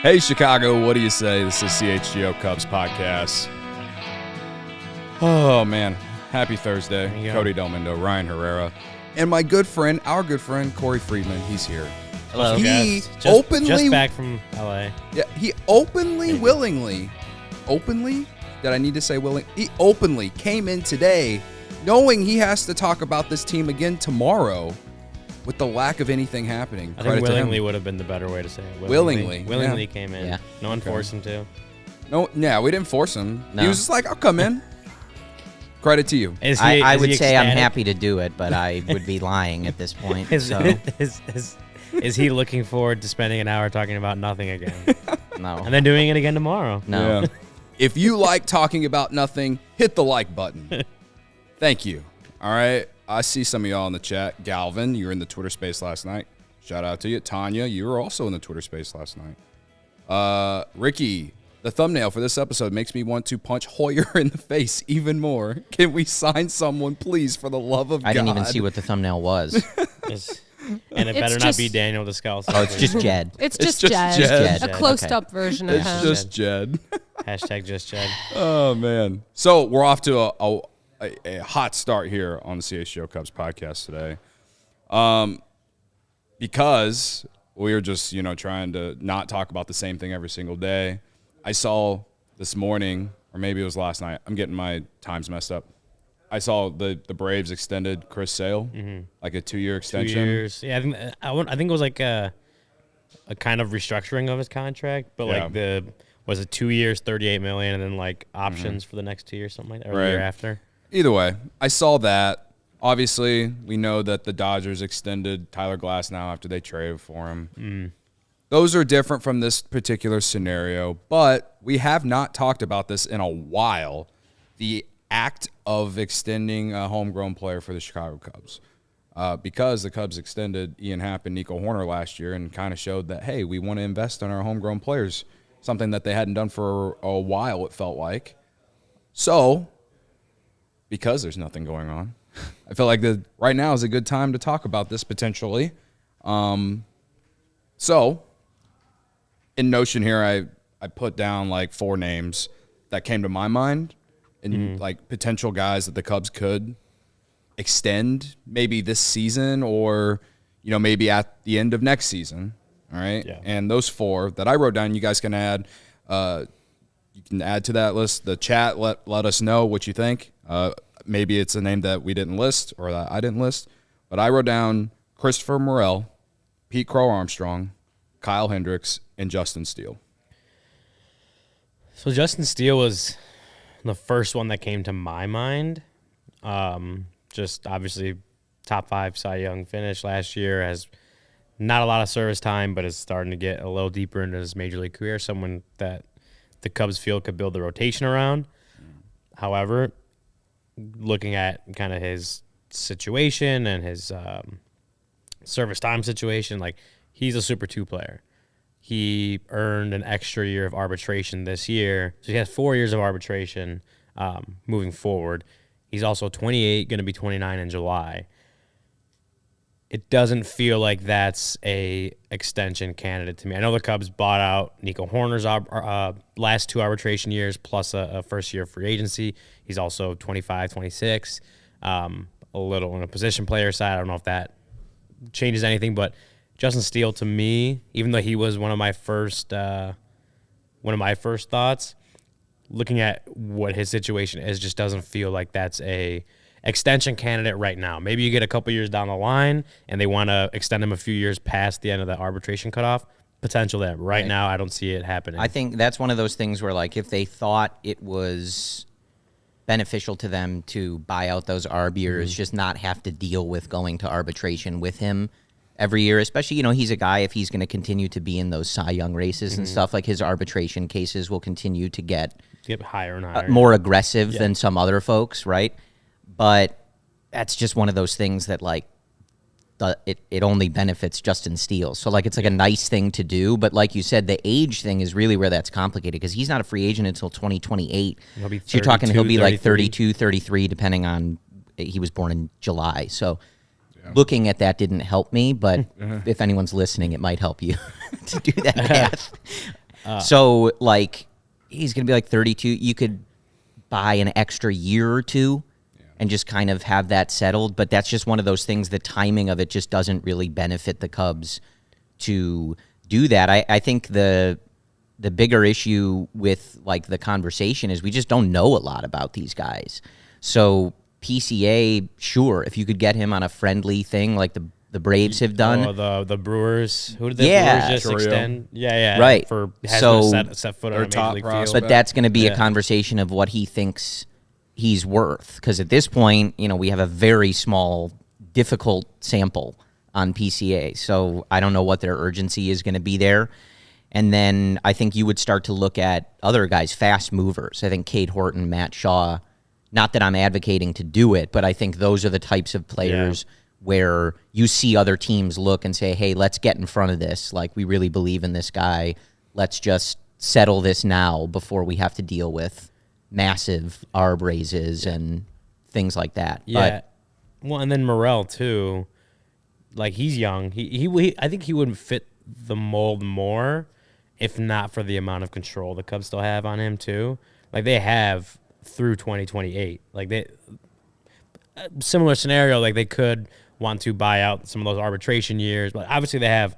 Hey, Chicago, what do you say? This is CHGO Cubs Podcast. Oh, man. Happy Thursday. Cody Delmendo, Ryan Herrera, and my good friend, our good friend, Corey Freedman. He's here. Hello. He openly... Just back from L.A. Yeah, he openly, willingly, did I need to say willing? He openly came in today knowing he has to talk about this team again tomorrow. With the lack of anything happening. I think willingly would have been the better way to say it. Willingly came in. Yeah. No one forced him to. No, yeah, we didn't force him. No. He was just like, I'll come in. Credit to you. I would say I'm happy to do it, but I would be lying at this point. Is he looking forward to spending an hour talking about nothing again? No. And then doing it again tomorrow? No. Yeah. If you like talking about nothing, hit the like button. Thank you. All right. I see some of y'all in the chat. Galvin, you were in the Twitter space last night. Shout out to you. Tanya, you were also in the Twitter space last night. Ricky, the thumbnail for this episode makes me want to punch Hoyer in the face even more. Can we sign someone, please, for the love of God? I didn't even see what the thumbnail was. And it better not be Daniel Descalso. Oh, it's just Jed. It's just Jed. A closed-up version of him. It's just Jed. Hashtag just Jed. Oh, man. So we're off to a hot start here on the CHGO Cubs podcast today, because we were just trying to not talk about the same thing every single day. I saw this morning, or maybe it was last night. I'm getting my times messed up. I saw the Braves extended Chris Sale, like a 2-year extension. 2 years. Yeah, I think it was like a kind of restructuring of his contract, but was it 2 years, $38 million, and then like options for the next 2 years, something like that, or the year after. Either way, I saw that. Obviously, we know that the Dodgers extended Tyler Glasnow after they traded for him. Those are different from this particular scenario, but we have not talked about this in a while. The act of extending a homegrown player for the Chicago Cubs. Because the Cubs extended Ian Happ and Nico Hoerner last year and kind of showed that, hey, we want to invest in our homegrown players, something that they hadn't done for a while, it felt like. So... because there's nothing going on, I feel like right now is a good time to talk about this potentially. So, in Notion here, I put down like 4 names that came to my mind and like potential guys that the Cubs could extend maybe this season or, maybe at the end of next season. All right. Yeah. And those 4 that I wrote down, you guys can add. You can add to that list. The chat, let us know what you think. Maybe it's a name that we didn't list or that I didn't list. But I wrote down Christopher Morel, Pete Crow-Armstrong, Kyle Hendricks, and Justin Steele. So Justin Steele was the first one that came to my mind. Just obviously top 5 Cy Young finish last year. Has not a lot of service time, but is starting to get a little deeper into his major league career. Someone that the Cubs feel could build the rotation around. However, looking at kind of his situation and his service time situation, like he's a Super 2 player. He earned an extra year of arbitration this year. So he has 4 years of arbitration moving forward. He's also 28, going to be 29 in July. It doesn't feel like that's a extension candidate to me. I know the Cubs bought out Nico Hoerner's last 2 arbitration years plus a first year of free agency. He's also 25, 26, a little on a position player side. I don't know if that changes anything, but Justin Steele to me, even though he was one of my first thoughts, looking at what his situation is, just doesn't feel like that's a extension candidate right now. Maybe you get a couple years down the line and they want to extend him a few years past the end of the arbitration cutoff. Potential there. Right now, I don't see it happening. I think that's one of those things where, like, if they thought it was beneficial to them to buy out those arb years, just not have to deal with going to arbitration with him, every year, especially, he's a guy, if he's going to continue to be in those Cy Young races and stuff, like his arbitration cases will continue to get higher and higher. More aggressive than some other folks, right? But that's just one of those things that, like, it only benefits Justin Steele. So, like, it's like a nice thing to do. But like you said, the age thing is really where that's complicated because he's not a free agent until 2028. He'll be 32, so you're talking he'll be 33. like 32, 33, depending on he was born in July. So looking at that didn't help me. But if anyone's listening, it might help you to do that math. So, like, he's going to be like 32. You could buy an extra year or two and just kind of have that settled. But that's just one of those things, the timing of it just doesn't really benefit the Cubs to do that. I think the bigger issue with, like, the conversation is we just don't know a lot about these guys. So PCA, sure, if you could get him on a friendly thing like the Braves have done. Oh, the Brewers. Who did the Brewers just Choreo. extend? Yeah. Right. Set foot on a top Major League field. But that's going to be a conversation of what he thinks he's worth. Because at this point, we have a very small, difficult sample on PCA. So I don't know what their urgency is going to be there. And then I think you would start to look at other guys, fast movers. I think Cade Horton, Matt Shaw, not that I'm advocating to do it, but I think those are the types of players where you see other teams look and say, hey, let's get in front of this. Like, we really believe in this guy. Let's just settle this now before we have to deal with massive arb raises and things like that. Yeah. Well, and then Morel, too. Like, he's young. He I think he would fit the mold more if not for the amount of control the Cubs still have on him, too. Like, they have through 2028. Like, similar scenario, like, they could want to buy out some of those arbitration years, but obviously they have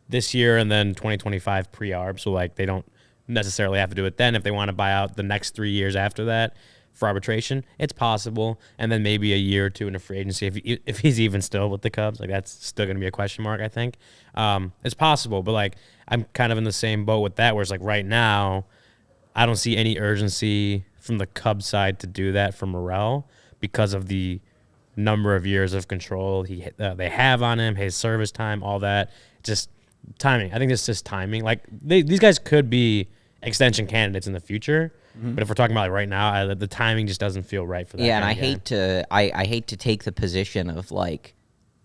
this year and then 2025 pre-arb, so, like, they don't necessarily have to do it then. If they want to buy out the next 3 years after that for arbitration, it's possible. And then maybe a year or two in a free agency if he's even still with the Cubs. Like, that's still going to be a question mark, I think. It's possible, but, like, I'm kind of in the same boat with that where it's like right now I don't see any urgency from the Cubs side to do that for Morel because of the number of years of control they have on him, his service time, all that. Just timing. I think it's just timing. Like, these guys could be extension candidates in the future, but if we're talking about, like, right now, the timing just doesn't feel right for that. Yeah, and I hate to take the position of, like,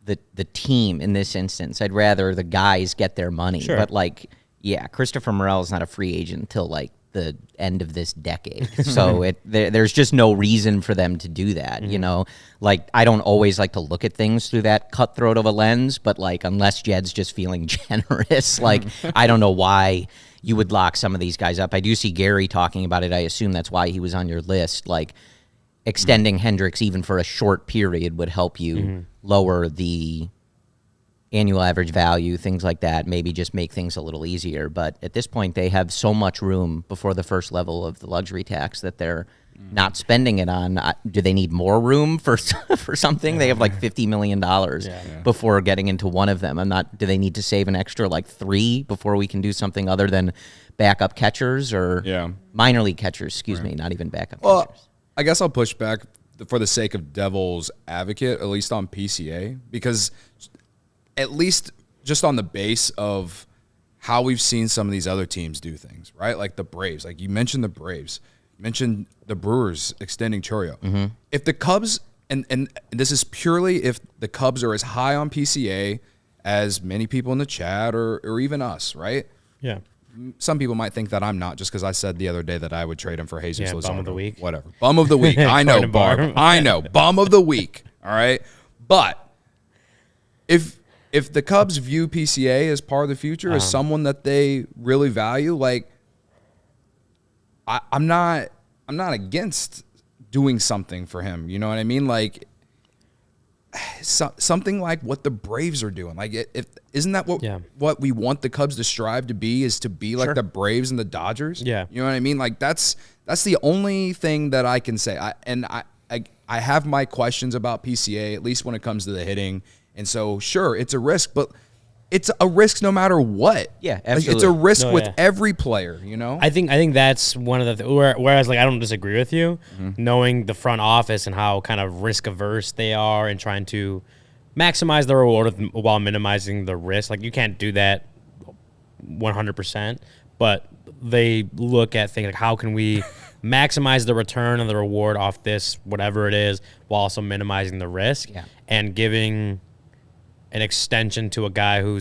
the team in this instance. I'd rather the guys get their money. Sure. But, like, yeah, Christopher Morel is not a free agent until, like, the end of this decade. So there's just no reason for them to do that, Like, I don't always like to look at things through that cutthroat of a lens, but, like, unless Jed's just feeling generous, like, I don't know why you would lock some of these guys up. I do see Gary talking about it. I assume that's why he was on your list. Like, extending Hendricks even for a short period would help you lower the annual average value, things like that, maybe just make things a little easier. But at this point, they have so much room before the first level of the luxury tax that they're not spending it on. Do they need more room for something? They have like $50 million before getting into one of them. Do they need to save an extra like 3 before we can do something other than backup catchers or minor league catchers, excuse me, not even backup catchers? I guess I'll push back for the sake of devil's advocate, at least on PCA, because at least just on the base of how we've seen some of these other teams do things, right? Like the Braves. Like, you mentioned the Braves. You mentioned the Brewers extending Choreo. If the Cubs, and this is purely if the Cubs are as high on PCA as many people in the chat or even us, right? Yeah. Some people might think that I'm not just because I said the other day that I would trade him for Jesus Luzardo. Bum of the week. Whatever. Bum of the week. I know, Barb. I know. Bum of the week. All right? But if the Cubs view PCA as part of the future, as someone that they really value, like, I'm not against doing something for him. You know what I mean? Like, something like what the Braves are doing. Like, isn't that what we want the Cubs to strive to be? Is to be like the Braves and the Dodgers? Yeah, you know what I mean? Like, that's the only thing that I can say. I have my questions about PCA, at least when it comes to the hitting. And so, sure, it's a risk, but it's a risk no matter what. Yeah, absolutely. Like, it's a risk with every player, you know? I think that's one of the whereas, like, I don't disagree with you, knowing the front office and how kind of risk averse they are and trying to maximize the reward while minimizing the risk. Like, you can't do that 100%, but they look at things like, how can we maximize the return and the reward off this, whatever it is, while also minimizing the risk, and giving an extension to a guy who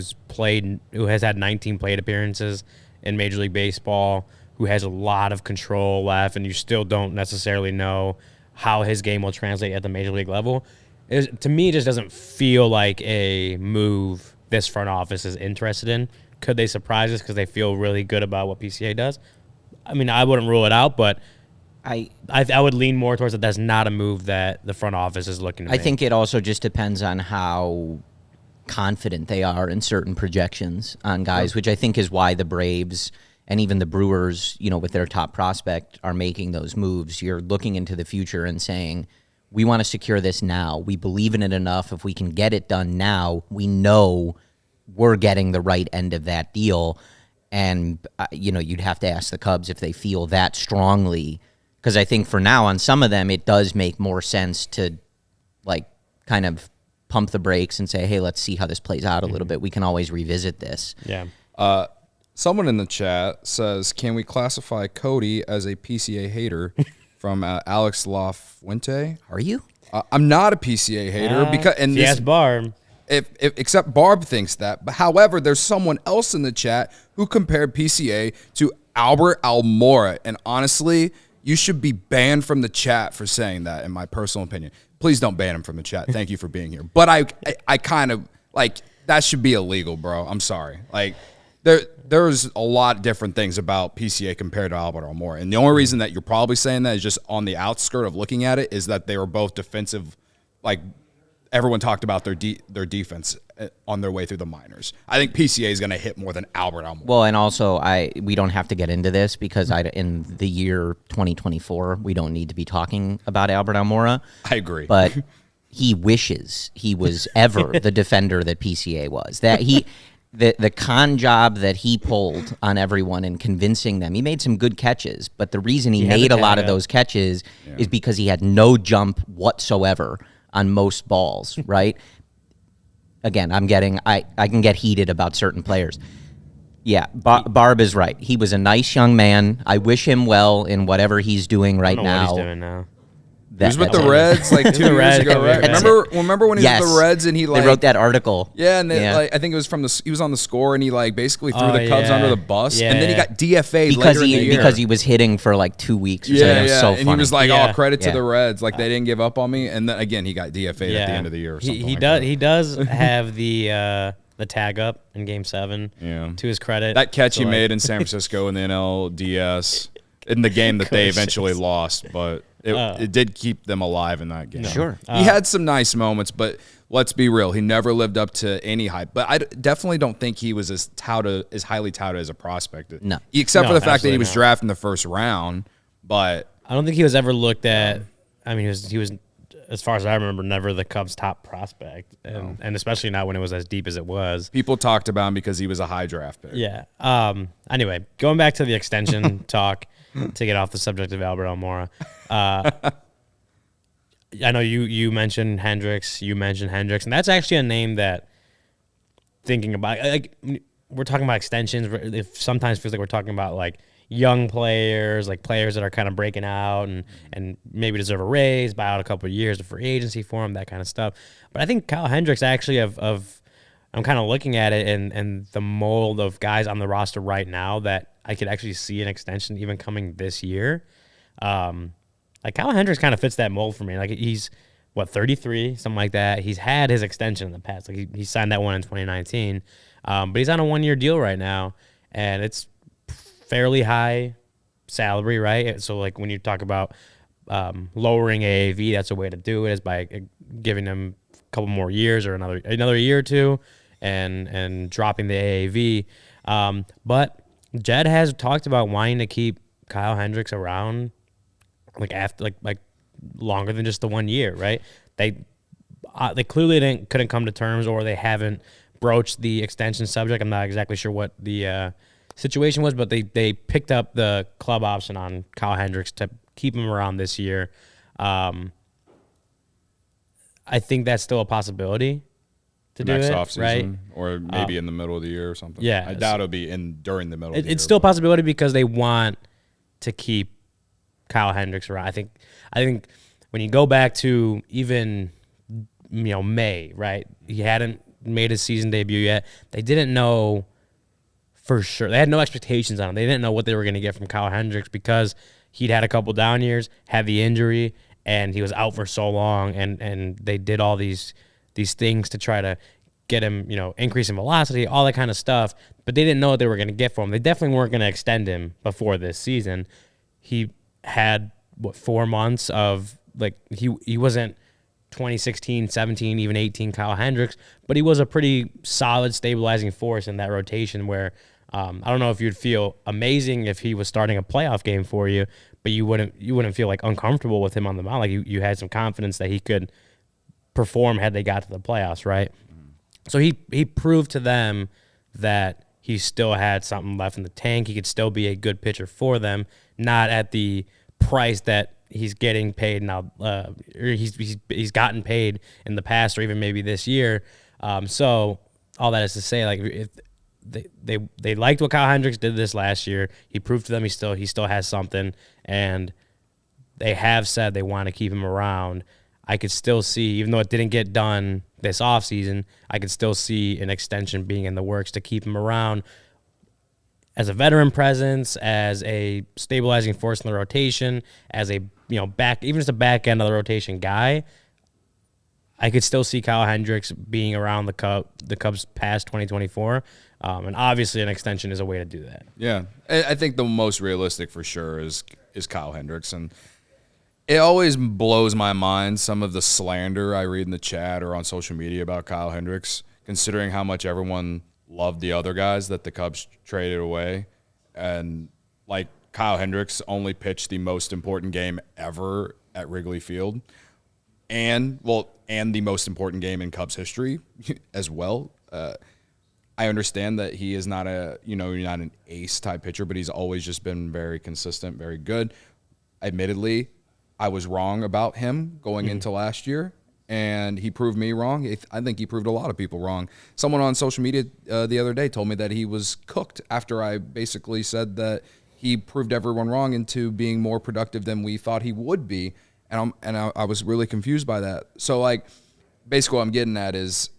has had 19 plate appearances in Major League Baseball, who has a lot of control left, and you still don't necessarily know how his game will translate at the Major League level. To me, it just doesn't feel like a move this front office is interested in. Could they surprise us because they feel really good about what PCA does? I mean, I wouldn't rule it out, but I would lean more towards that that's not a move that the front office is looking to make. I think it also just depends on how confident they are in certain projections on guys, which I think is why the Braves and even the Brewers, with their top prospect, are making those moves. You're looking into the future and saying, we want to secure this now. We believe in it enough. If we can get it done now, we know we're getting the right end of that deal. And, you'd have to ask the Cubs if they feel that strongly, because I think for now on some of them, it does make more sense to, kind of pump the brakes and say, hey, let's see how this plays out a little bit. We can always revisit this. Yeah. Someone in the chat says, can we classify Cody as a PCA hater from Alex LaFuente? Are you? I'm not a PCA hater because yes, Barb. Except Barb thinks that. But however, there's someone else in the chat who compared PCA to Albert Almora, and honestly, you should be banned from the chat for saying that, in my personal opinion. Please don't ban him from the chat. Thank you for being here. But I kind of that should be illegal, bro. I'm sorry. There's a lot of different things about PCA compared to Albert Almora. And the only reason that you're probably saying that is just on the outskirt of looking at it is that they were both defensive. Everyone talked about their defense on their way through the minors. I think PCA is going to hit more than Albert Almora. Well, and also we don't have to get into this because in the year 2024, we don't need to be talking about Albert Almora. I agree. But he wishes he was ever the defender that PCA was. That the con job that he pulled on everyone and convincing them, he made some good catches, but the reason he made a lot of those catches is because he had no jump whatsoever on most balls, right? Again, I can get heated about certain players. Yeah, Barb is right. He was a nice young man. I wish him well in whatever he's doing right now. What he's doing now. He was with the Reds 2 years ago, right? Remember when he was with the Reds and he they wrote that article. Yeah, and I think it was he was on the score and he basically threw the Cubs under the bus, and then he got DFA'd later in the year because he was hitting for 2 weeks. Or something. It was so and funny. he was like, "Oh, credit to the Reds, they didn't give up on me." And then again, he got DFA'd at the end of the year. Or something He does have the tag up in Game 7. Yeah. To his credit, that catch he made in San Francisco in the NLDS in the game that they eventually lost, but. It did keep them alive in that game. Sure. He had some nice moments, but let's be real. He never lived up to any hype. But I definitely don't think he was as highly touted as a prospect. No. Except for the fact that he was drafted in the first round. But I don't think he was ever looked at. I mean, he was, as far as I remember, never the Cubs' top prospect. And especially not when it was as deep as it was. People talked about him because he was a high draft pick. Yeah. Anyway, going back to the extension talk, to get off the subject of Albert Almora. I know you mentioned Hendricks. And that's actually a name that, thinking about, we're talking about extensions. It sometimes feels like we're talking about young players, players that are kind of breaking out and maybe deserve a raise, buy out a couple of years of free agency for them, that kind of stuff. But I think Kyle Hendricks actually I'm kind of looking at it and the mold of guys on the roster right now that I could actually see an extension even coming this year. Kyle Hendricks kind of fits that mold for me. He's 33, something like that. He's had his extension in the past. He signed that one in 2019, but he's on a 1-year deal right now, and it's fairly high salary, right? So when you talk about lowering AAV, that's a way to do it, is by giving him a couple more years or another year or two, and dropping the AAV. But Jed has talked about wanting to keep Kyle Hendricks around after longer than just the 1 year, right? They clearly couldn't come to terms, or they haven't broached the extension subject. I'm not exactly sure what the situation was, but they picked up the club option on Kyle Hendricks to keep him around this year. I think that's still a possibility. to do next it, offseason, right? or maybe in the middle of the year or something. Yeah. I doubt it'll be during the middle of the year. It's still a possibility because they want to keep Kyle Hendricks around. I think when you go back to even May, right? He hadn't made his season debut yet. They didn't know for sure. They had no expectations on him. They didn't know what they were going to get from Kyle Hendricks because he'd had a couple down years, had the injury, and he was out for so long. And they did all these things to try to get him, increase in velocity, all that kind of stuff. But they didn't know what they were going to get from him. They definitely weren't going to extend him before this season. He had 4 months of he wasn't 2016, 17, even 18 Kyle Hendricks, but he was a pretty solid stabilizing force in that rotation where I don't know if you'd feel amazing if he was starting a playoff game for you, but you wouldn't feel uncomfortable with him on the mound. You had some confidence that he could perform had they got to the playoffs, right? So he proved to them that he still had something left in the tank. He could still be a good pitcher for them, not at the price that he's getting paid now. Or he's gotten paid in the past, or even maybe this year. So all that is to say, if they liked what Kyle Hendricks did this last year, he proved to them he still has something, and they have said they want to keep him around. I could still see, even though it didn't get done this offseason, I could still see an extension being in the works to keep him around as a veteran presence, as a stabilizing force in the rotation, as a even just a back end of the rotation guy. I could still see Kyle Hendricks being around the Cubs past 2024, and obviously an extension is a way to do that. Yeah, I think the most realistic for sure is Kyle Hendricks, and it always blows my mind some of the slander I read in the chat or on social media about Kyle Hendricks, considering how much everyone loved the other guys that the Cubs traded away. And Kyle Hendricks only pitched the most important game ever at Wrigley Field, and the most important game in Cubs history as well. I understand that he is not not an ace type pitcher, but he's always just been very consistent, very good. Admittedly, I was wrong about him going into last year, and he proved me wrong. I think he proved a lot of people wrong. Someone on social media the other day told me that he was cooked after I basically said that he proved everyone wrong into being more productive than we thought he would be, and I was really confused by that. So, basically what I'm getting at is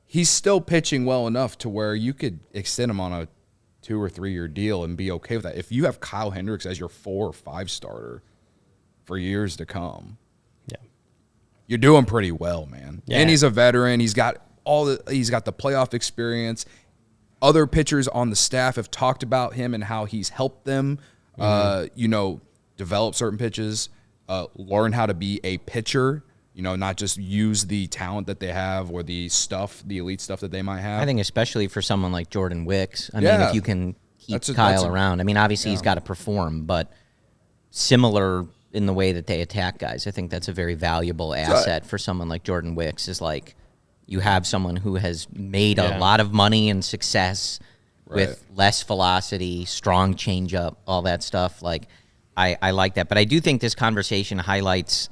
he's still pitching well enough to where you could extend him on a 2 or 3 year deal and be okay with that. If you have Kyle Hendricks as your 4 or 5 starter for years to come, you're doing pretty well, man. Yeah. And he's a veteran. He's got the playoff experience. Other pitchers on the staff have talked about him and how he's helped them, develop certain pitches, learn how to be a pitcher, not just use the talent that they have or the elite stuff that they might have. I think especially for someone like Jordan Wicks. I mean, if you can keep Kyle around. I mean, obviously he's got to perform, but similar in the way that they attack guys. I think that's a very valuable asset for someone like Jordan Wicks, is you have someone who has made a lot of money and success with less velocity, strong changeup, all that stuff. I like that. But I do think this conversation highlights,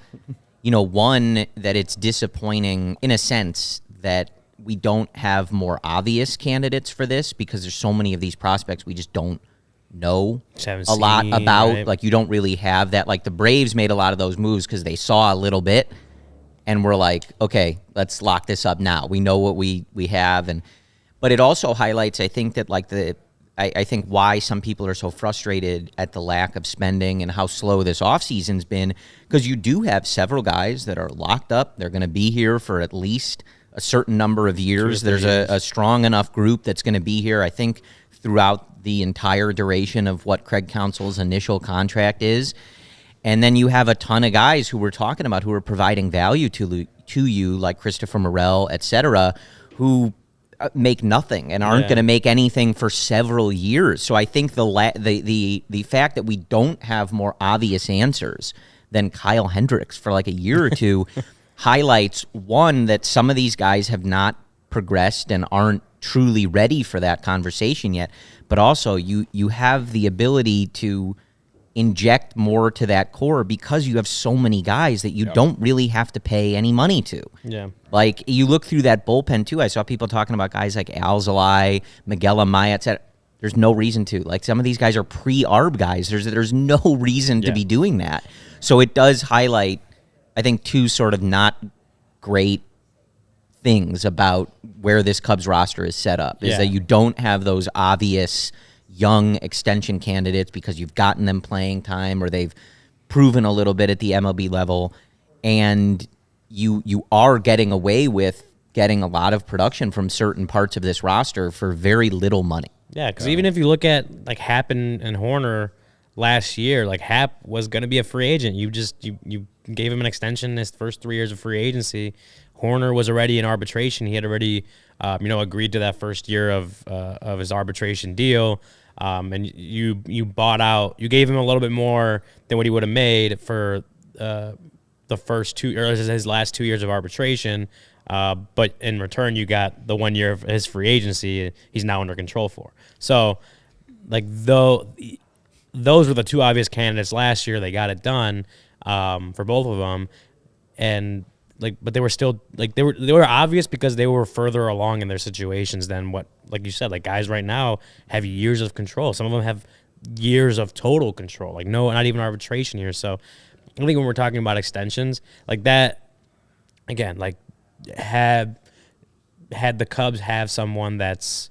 one, that it's disappointing in a sense that we don't have more obvious candidates for this, because there's so many of these prospects we just don't know a lot about. Right? You don't really have that. The Braves made a lot of those moves because they saw a little bit and were like, okay, let's lock this up now. We know what we have. But it also highlights, I think, that I think why some people are so frustrated at the lack of spending and how slow this offseason's been, because you do have several guys that are locked up. They're going to be here for at least a certain number of years. There's a strong enough group that's going to be here, I think, throughout the entire duration of what Craig Counsell's initial contract is. And then you have a ton of guys who we're talking about who are providing value to you, like Christopher Morel, et cetera, who make nothing and aren't going to make anything for several years. So I think the fact that we don't have more obvious answers than Kyle Hendricks for a year or two highlights, one, that some of these guys have not progressed and aren't truly ready for that conversation yet, but also you have the ability to inject more to that core because you have so many guys that you don't really have to pay any money to. Yeah. Like, you look through that bullpen, too. I saw people talking about guys like ALLCITY, Miguel Amaya, etc. There's no reason to. Like, some of these guys are pre-ARB guys. There's no reason to be doing that. So it does highlight, I think, two sort of not great things about where this Cubs roster is set up, is that you don't have those obvious young extension candidates because you've gotten them playing time or they've proven a little bit at the MLB level, and you are getting away with getting a lot of production from certain parts of this roster for very little money. Yeah, because even if you look at like Happ and Hoerner last year, like Happ was going to be a free agent. You gave him an extension his first 3 years of free agency. Hoerner was already in arbitration. He had already agreed to that first year of his arbitration deal. And you bought out, you gave him a little bit more than what he would have made for the first his last 2 years of arbitration. But in return, you got the 1 year of his free agency he's now under control for. So, like, those were the two obvious candidates last year. They got it done for both of them. And, but they were still, they were obvious because they were further along in their situations than what, like you said, like guys right now have years of control. Some of them have years of total control, like not even arbitration years. So I think when we're talking about extensions like that, again, like had the Cubs have someone that's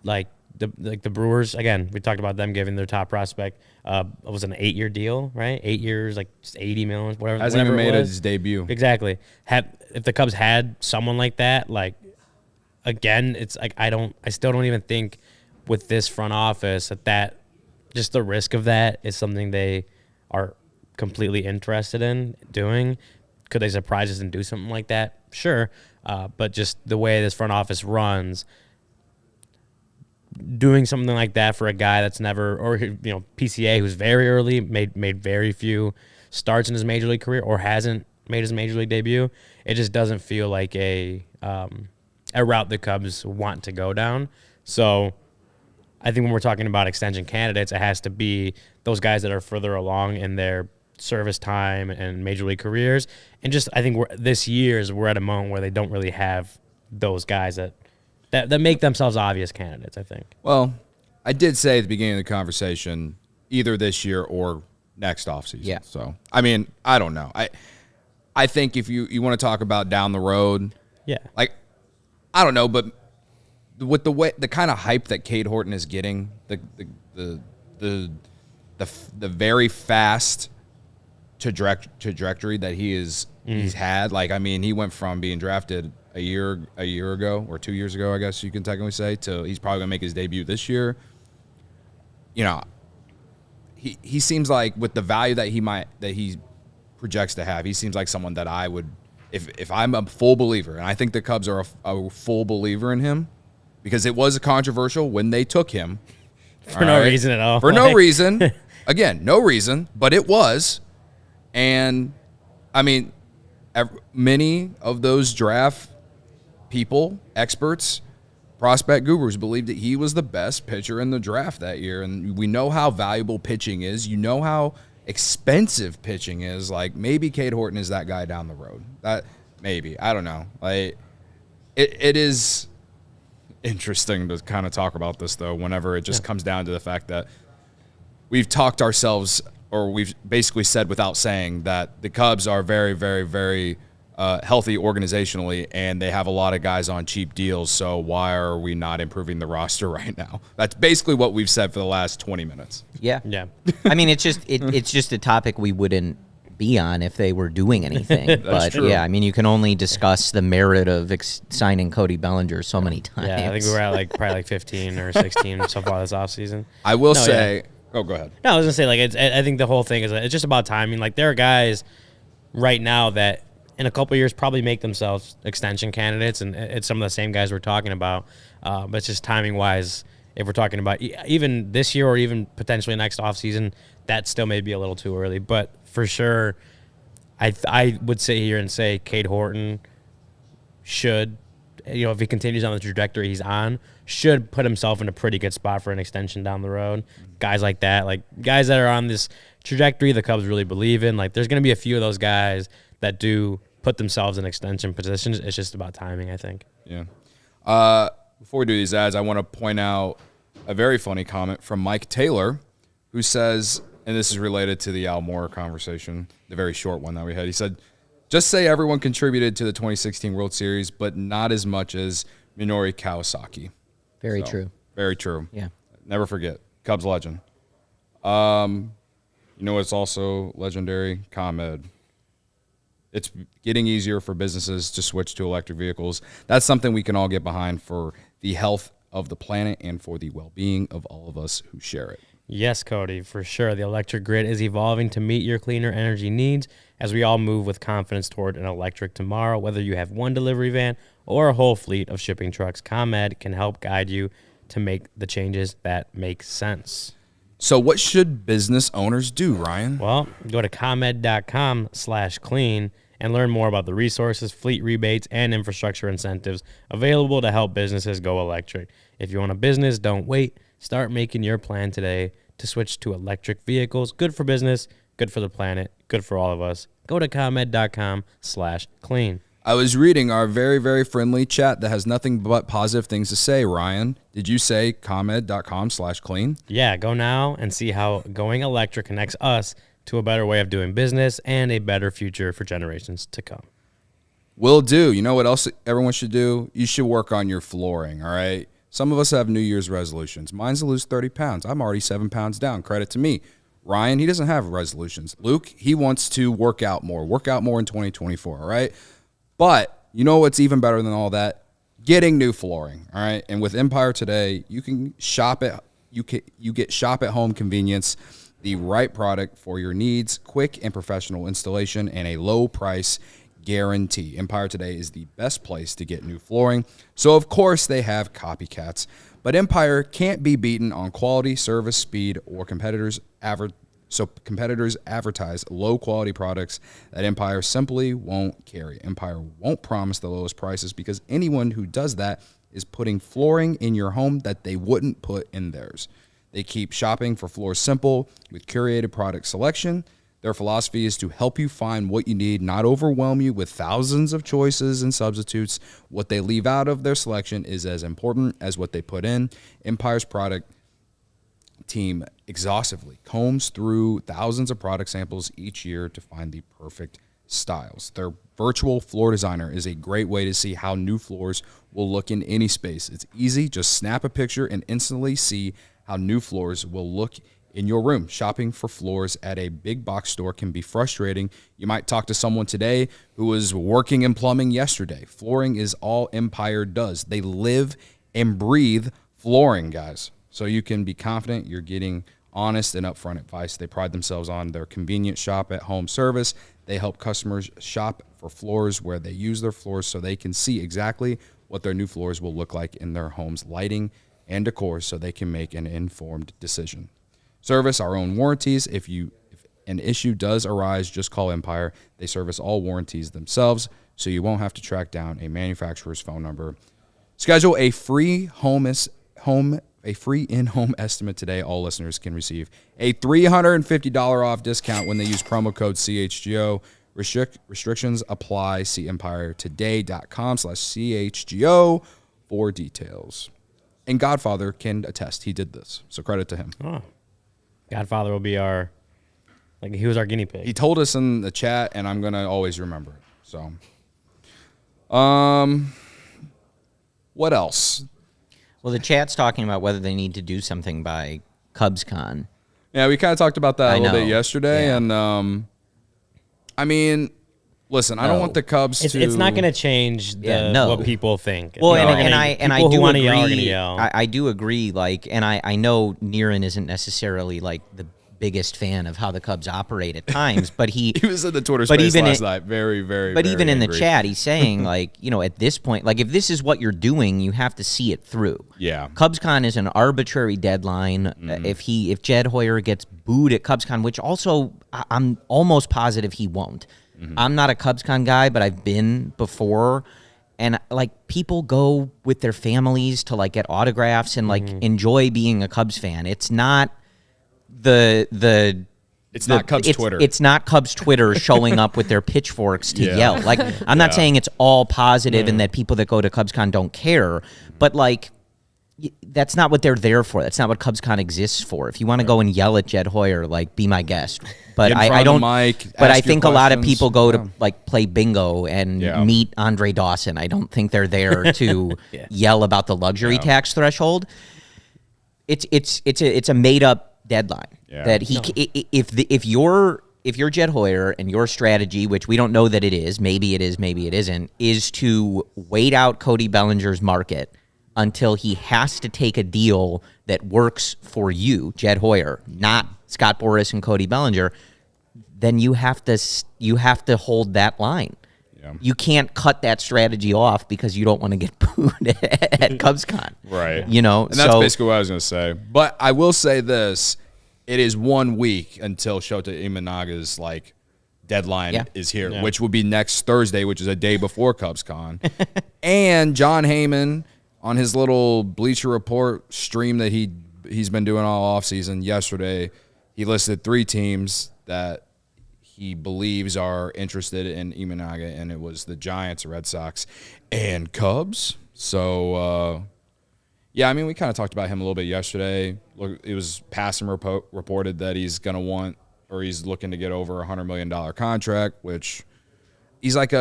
like the Brewers, again, we talked about them giving their top prospect, it was an 8-year deal, right? 8 years, like just $80 million, whatever. Hasn't even made his debut. Exactly. If the Cubs had someone like that, like, again, it's like I still don't even think with this front office that just the risk of that is something they are completely interested in doing. Could they surprise us and do something like that? Sure. But just the way this front office runs, doing something like that for a guy that's never, or PCA, who's very early, made very few starts in his major league career, or hasn't made his major league debut, it just doesn't feel like a route the Cubs want to go down. So I think when we're talking about extension candidates, it has to be those guys that are further along in their service time and major league careers. And just, I think we're at a moment where they don't really have those guys that make themselves obvious candidates, I think. Well, I did say at the beginning of the conversation, either this year or next offseason. Yeah. So, I mean, I don't know. I think if you want to talk about down the road, like, I don't know, but with the kind of hype that Cade Horton is getting, the very fast trajectory that he's had, like, I mean, he went from being drafted a year ago or 2 years ago, I guess you can technically say, to he's probably gonna make his debut this year. He seems like, with the value that he projects to have, he seems like someone that I would, if I'm a full believer, and I think the Cubs are a full believer in him, because it was controversial when they took him for no reason at all. For no reason, again, no reason, but it was, and I mean, many of those draft people, experts, prospect gurus, believed that he was the best pitcher in the draft that year. And we know how valuable pitching is. You know how expensive pitching is. Like, maybe Cade Horton is that guy down the road. That maybe. I don't know. Like, it is interesting to kind of talk about this, though, whenever it just comes down to the fact that we've talked ourselves, or we've basically said without saying, that the Cubs are very, very, very healthy organizationally, and they have a lot of guys on cheap deals. So why are we not improving the roster right now? That's basically what we've said for the last 20 minutes. Yeah. I mean, it's just a topic we wouldn't be on if they were doing anything. But true. Yeah, I mean, you can only discuss the merit of signing Cody Bellinger so many times. Yeah, I think we were at probably 15 or 16 so far this offseason. I will say. Yeah. Oh, go ahead. No, I was gonna say, I think the whole thing is, it's just about timing. Like, there are guys right now that in a couple of years probably make themselves extension candidates, and it's some of the same guys we're talking about. But it's just timing wise, if we're talking about even this year or even potentially next offseason, that still may be a little too early. But for sure, I would sit here and say Cade Horton should, if he continues on the trajectory he's on, should put himself in a pretty good spot for an extension down the road. Guys like that, like guys that are on this trajectory the Cubs really believe in. Like, there's going to be a few of those guys that do put themselves in extension positions. It's just about timing, I think. Yeah. Before we do these ads, I want to point out a very funny comment from Mike Taylor, who says, and this is related to the Al Moore conversation, the very short one that we had. He said, just say everyone contributed to the 2016 World Series, but not as much as Minoru Kawasaki. Very true. Very true. Yeah. Never forget. Cubs legend. You know what's also legendary? ComEd. It's getting easier for businesses to switch to electric vehicles. That's something we can all get behind for the health of the planet and for the well-being of all of us who share it. Yes, Cody, for sure. The electric grid is evolving to meet your cleaner energy needs as we all move with confidence toward an electric tomorrow. Whether you have one delivery van or a whole fleet of shipping trucks, ComEd can help guide you to make the changes that make sense. So what should business owners do, Ryan? Well, go to ComEd.com/clean and learn more about the resources, fleet rebates, and infrastructure incentives available to help businesses go electric. If you own a business, don't wait. Start making your plan today to switch to electric vehicles. Good for business, good for the planet, good for all of us. Go to ComEd.com/clean. I was reading our very, very friendly chat that has nothing but positive things to say, Ryan. Did you say ComEd.com/clean? Yeah, go now and see how going electric connects us to a better way of doing business and a better future for generations to come. Will do. You know what else everyone should do? You should work on your flooring, all right? Some of us have New Year's resolutions. Mine's to lose 30 pounds. I'm already 7 pounds down. Credit to me. Ryan, he doesn't have resolutions. Luke, he wants to work out more in 2024, all right? But you know what's even better than all that? Getting new flooring, all right? And with Empire today, you can shop at you get shop at home convenience, the right product for your needs, quick and professional installation, and a low price guarantee. Empire today is the best place to get new flooring. So of course they have copycats, but Empire can't be beaten on quality, service, speed, or competitors advertise low-quality products that Empire simply won't carry. Empire won't promise the lowest prices because anyone who does that is putting flooring in your home that they wouldn't put in theirs. They keep shopping for floors simple with curated product selection. Their philosophy is to help you find what you need, not overwhelm you with thousands of choices and substitutes. What they leave out of their selection is as important as what they put in. Empire's product team exhaustively combs through thousands of product samples each year to find the perfect styles. Their virtual floor designer is a great way to see how new floors will look in any space. It's easy, just snap a picture and instantly see how new floors will look in your room. Shopping for floors at a big box store can be frustrating. You might talk to someone today who was working in plumbing yesterday. Flooring is all Empire does. They live and breathe flooring, guys. So you can be confident you're getting honest and upfront advice. They pride themselves on their convenient shop at home service. They help customers shop for floors where they use their floors so they can see exactly what their new floors will look like in their home's lighting and decor so they can make an informed decision. Service our own warranties. If an issue does arise, just call Empire. They service all warranties themselves, so you won't have to track down a manufacturer's phone number. Schedule a free in-home estimate today. All listeners can receive a $350 off discount when they use promo code CHGO. Restrictions apply. See EmpireToday.com/CHGO for details. And Godfather can attest he did this, so credit to him. Oh. Godfather will be he was our guinea pig. He told us in the chat, and I'm going to always remember it. So, what else? Well, the chat's talking about whether they need to do something by CubsCon. Yeah, we kind of talked about that a little bit yesterday, yeah. And I mean, listen, I don't want the Cubs to. It's not going to change what people think. Well, I do agree. Yell. I do agree. And I know Niren isn't necessarily the biggest fan of how the Cubs operate at times, but he was in the Twitter space last night. Very, very. But very even angry. in the chat, he's saying at this point, if this is what you're doing, you have to see it through. Yeah. CubsCon is an arbitrary deadline. Mm-hmm. If Jed Hoyer gets booed at CubsCon, which also I'm almost positive he won't. Mm-hmm. I'm not a CubsCon guy, but I've been before, and people go with their families to get autographs and enjoy being a Cubs fan. It's not the It's not Cubs Twitter. It's not Cubs Twitter showing up with their pitchforks to yell. Like, I'm not saying it's all positive and that people that go to CubsCon don't care, but like, that's not what they're there for. That's not what CubsCon exists for. If you want to go and yell at Jed Hoyer, like, be my guest. But I don't. But I think a lot of people go to like play bingo and meet Andre Dawson. I don't think they're there to yell about the luxury tax threshold. It's a made up deadline that if you're Jed Hoyer and your strategy, which we don't know that it is, maybe it is, maybe it isn't, is to wait out Cody Bellinger's market until he has to take a deal that works for you, Jed Hoyer, not Scott Boras and Cody Bellinger, then you have to hold that line. Yeah. You can't cut that strategy off because you don't want to get booed at CubsCon. Right. You know, and that's basically what I was going to say. But I will say this. It is 1 week until Shota Imanaga's like deadline is here, which will be next Thursday, which is a day before CubsCon. And John Heyman, on his little Bleacher Report stream that he's been doing all offseason, yesterday, he listed 3 teams that he believes are interested in Imanaga, and it was the Giants, Red Sox, and Cubs. So, I mean, we kind of talked about him a little bit yesterday. Look, it was passing reported that he's going to want, or he's looking to get over a $100 million contract, which he's like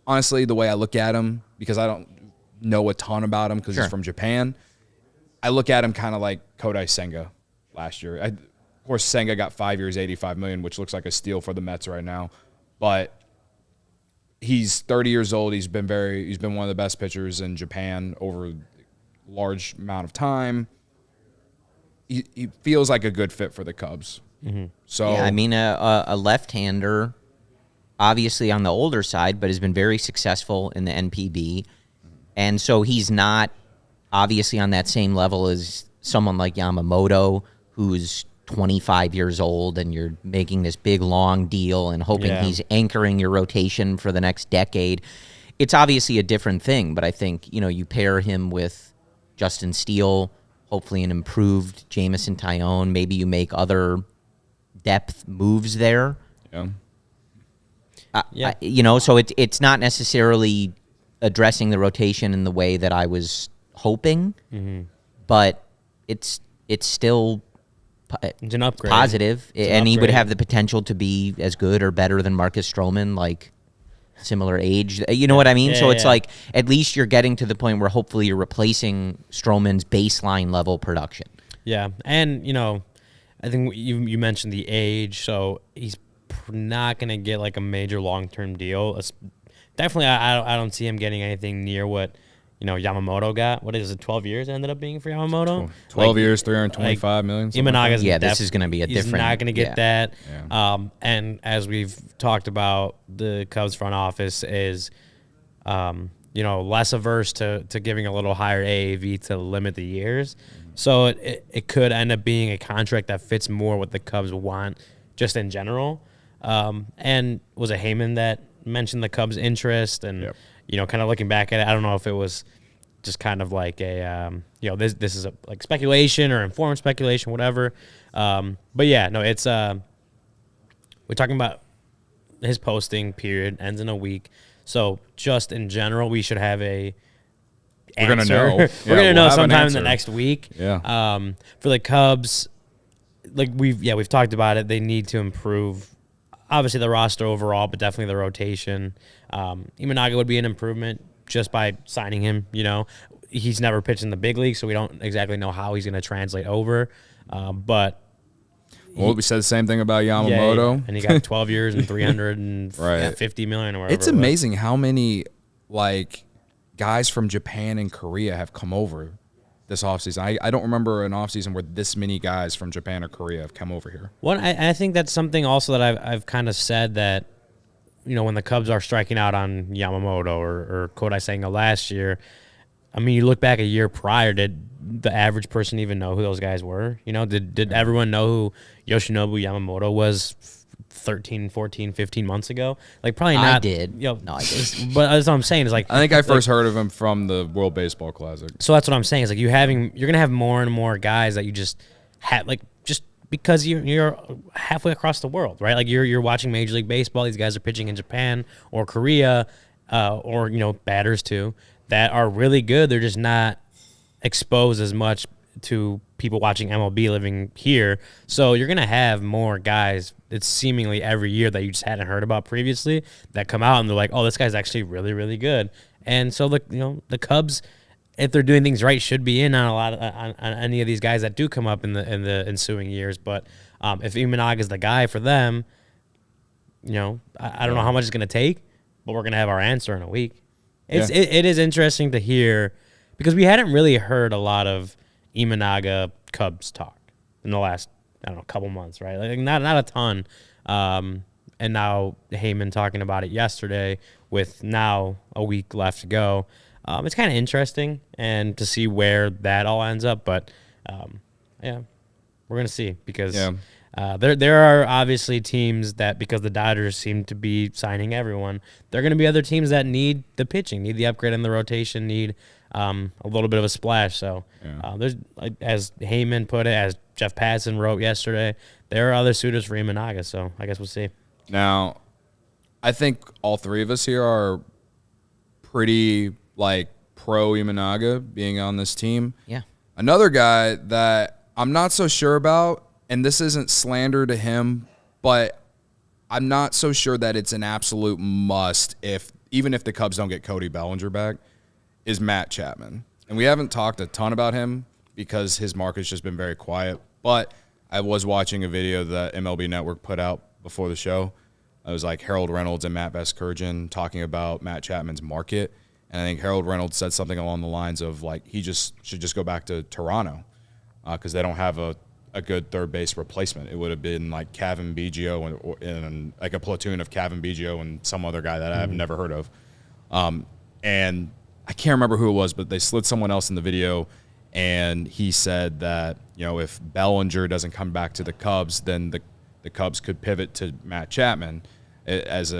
honestly, the way I look at him, because I don't know a ton about him because he's from Japan, I look at him kind of like Kodai Senga last year. Of course, Senga got 5 years, $85 million, which looks like a steal for the Mets right now. But he's 30 years old. He's been one of the best pitchers in Japan over a large amount of time. He feels like a good fit for the Cubs. Mm-hmm. So I mean, a left-hander, obviously on the older side, but has been very successful in the NPB. And so he's not obviously on that same level as someone like Yamamoto, who's 25 years old, and you're making this big, long deal and hoping he's anchoring your rotation for the next decade. It's obviously a different thing, but I think, you pair him with Justin Steele, hopefully an improved Jamison Tyone. Maybe you make other depth moves there. So it's not necessarily addressing the rotation in the way that I was hoping, but it's still it's an upgrade. Positive, and he would have the potential to be as good or better than Marcus Stroman, like similar age. You know what I mean? So it's like at least you're getting to the point where hopefully you're replacing Stroman's baseline level production. Yeah, and I think you mentioned the age, so he's not going to get like a major long-term deal. Definitely, I don't see him getting anything near what Yamamoto got. What is it, 12 years ended up being for Yamamoto? 12 years, $325 million. Imanaga's this is going to be a different. He's not going to get that. Yeah. And as we've talked about, the Cubs front office is, less averse to giving a little higher AAV to limit the years. So it could end up being a contract that fits more what the Cubs want just in general. And was it Heyman that mentioned the Cubs' interest? And kind of looking back at it, I don't know if it was just kind of like a this is like speculation or informed speculation, whatever. But it's we're talking about his posting period ends in a week, so just in general, we should have a. We're gonna know. We're gonna know sometime in the next week. Yeah. For the Cubs, like we've talked about it, they need to improve. Obviously, the roster overall, but definitely the rotation. Imanaga would be an improvement just by signing him. He's never pitched in the big league, so we don't exactly know how he's going to translate over. But we said the same thing about Yamamoto, and he got 12 years and $350 million or whatever. It's amazing how many guys from Japan and Korea have come over this offseason. I don't remember an offseason where this many guys from Japan or Korea have come over here. I think that's something also that I've kind of said that, when the Cubs are striking out on Yamamoto or Kodai Senga last year, I mean, you look back a year prior, did the average person even know who those guys were? Did everyone know who Yoshinobu Yamamoto was 13, 14, 15 months ago? Like, probably not. I did. No, I did. But that's what I'm saying. Is like, I think I first heard of him from the World Baseball Classic. So that's what I'm saying. Is like you're going to have more and more guys that you just have, like, just because you're halfway across the world, right? Like you're watching Major League Baseball. These guys are pitching in Japan or Korea, or batters too, that are really good. They're just not exposed as much to people watching MLB living here. So you're gonna have more guys. It's seemingly every year that you just hadn't heard about previously that come out and they're like, oh, this guy's actually really, really good. And so the Cubs, if they're doing things right, should be in on a lot of, on any of these guys that do come up in the ensuing years. But if Imanaga is the guy for them, I don't know how much it's going to take, but we're going to have our answer in a week. It is interesting to hear because we hadn't really heard a lot of Imanaga Cubs talk in the last couple months, right? Like not a ton. And now Heyman talking about it yesterday with now a week left to go. It's kind of interesting and to see where that all ends up. But, we're going to see because there are obviously teams that, because the Dodgers seem to be signing everyone, there are going to be other teams that need the pitching, need the upgrade in the rotation, need a little bit of a splash. So there's, as Heyman put it, as Jeff Passan wrote yesterday, there are other suitors for Imanaga. So I guess we'll see. Now, I think all three of us here are pretty pro Imanaga being on this team. Yeah. Another guy that I'm not so sure about, and this isn't slander to him, but I'm not so sure that it's an absolute must even if the Cubs don't get Cody Bellinger back, is Matt Chapman. And we haven't talked a ton about him because his market's just been very quiet. But I was watching a video that MLB Network put out before the show. It was like Harold Reynolds and Matt Vasgersian talking about Matt Chapman's market. And I think Harold Reynolds said something along the lines of he should just go back to Toronto because they don't have a good third base replacement. It would have been like Kevin Biggio and like a platoon of Kevin Biggio and some other guy that I've never heard of. And I can't remember who it was, but they slid someone else in the video, and he said that if Bellinger doesn't come back to the Cubs, then the Cubs could pivot to Matt Chapman as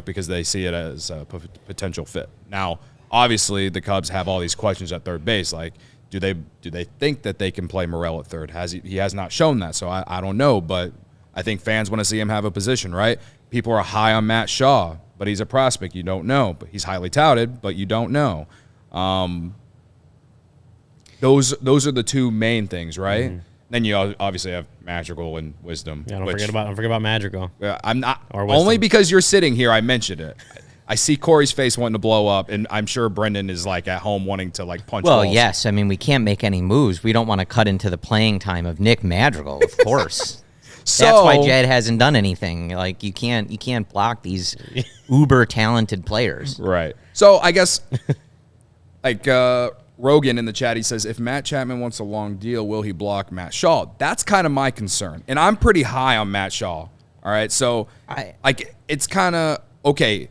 because they see it as a potential fit. Now, obviously, the Cubs have all these questions at third base. Like, do they think that they can play Morel at third? He has not shown that, so I don't know. But I think fans want to see him have a position, right? People are high on Matt Shaw, but he's a prospect. You don't know. But he's highly touted, but you don't know. Those are the two main things, right? Mm-hmm. Then you obviously have Madrigal and Wisdom. Yeah, don't forget about Madrigal. I'm not only because you're sitting here. I mentioned it. I see Corey's face wanting to blow up, and I'm sure Brendan is at home wanting to punch. Well, balls. Yes. I mean, we can't make any moves. We don't want to cut into the playing time of Nick Madrigal, of course. So, that's why Jed hasn't done anything. You can't block these uber talented players. Right. So I guess Rogan in the chat, he says, if Matt Chapman wants a long deal, will he block Matt Shaw? That's kind of my concern. And I'm pretty high on Matt Shaw. All right. So it's kind of okay.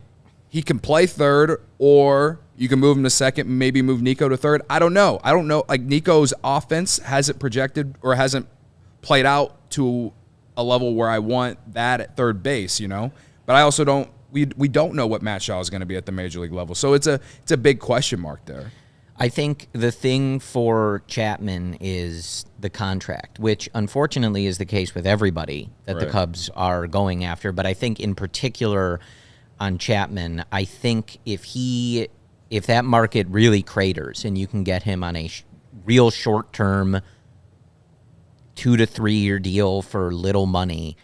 He can play third, or you can move him to second, maybe move Nico to third. I don't know. Nico's offense hasn't projected or hasn't played out to a level where I want that at third base, But I also don't. We don't know what Matt Shaw is going to be at the major league level, so it's a big question mark there. I think the thing for Chapman is the contract, which unfortunately is the case with everybody that the Cubs are going after. But I think in particular on Chapman, I think if that market really craters and you can get him on a real short-term 2 to 3 year deal for little money,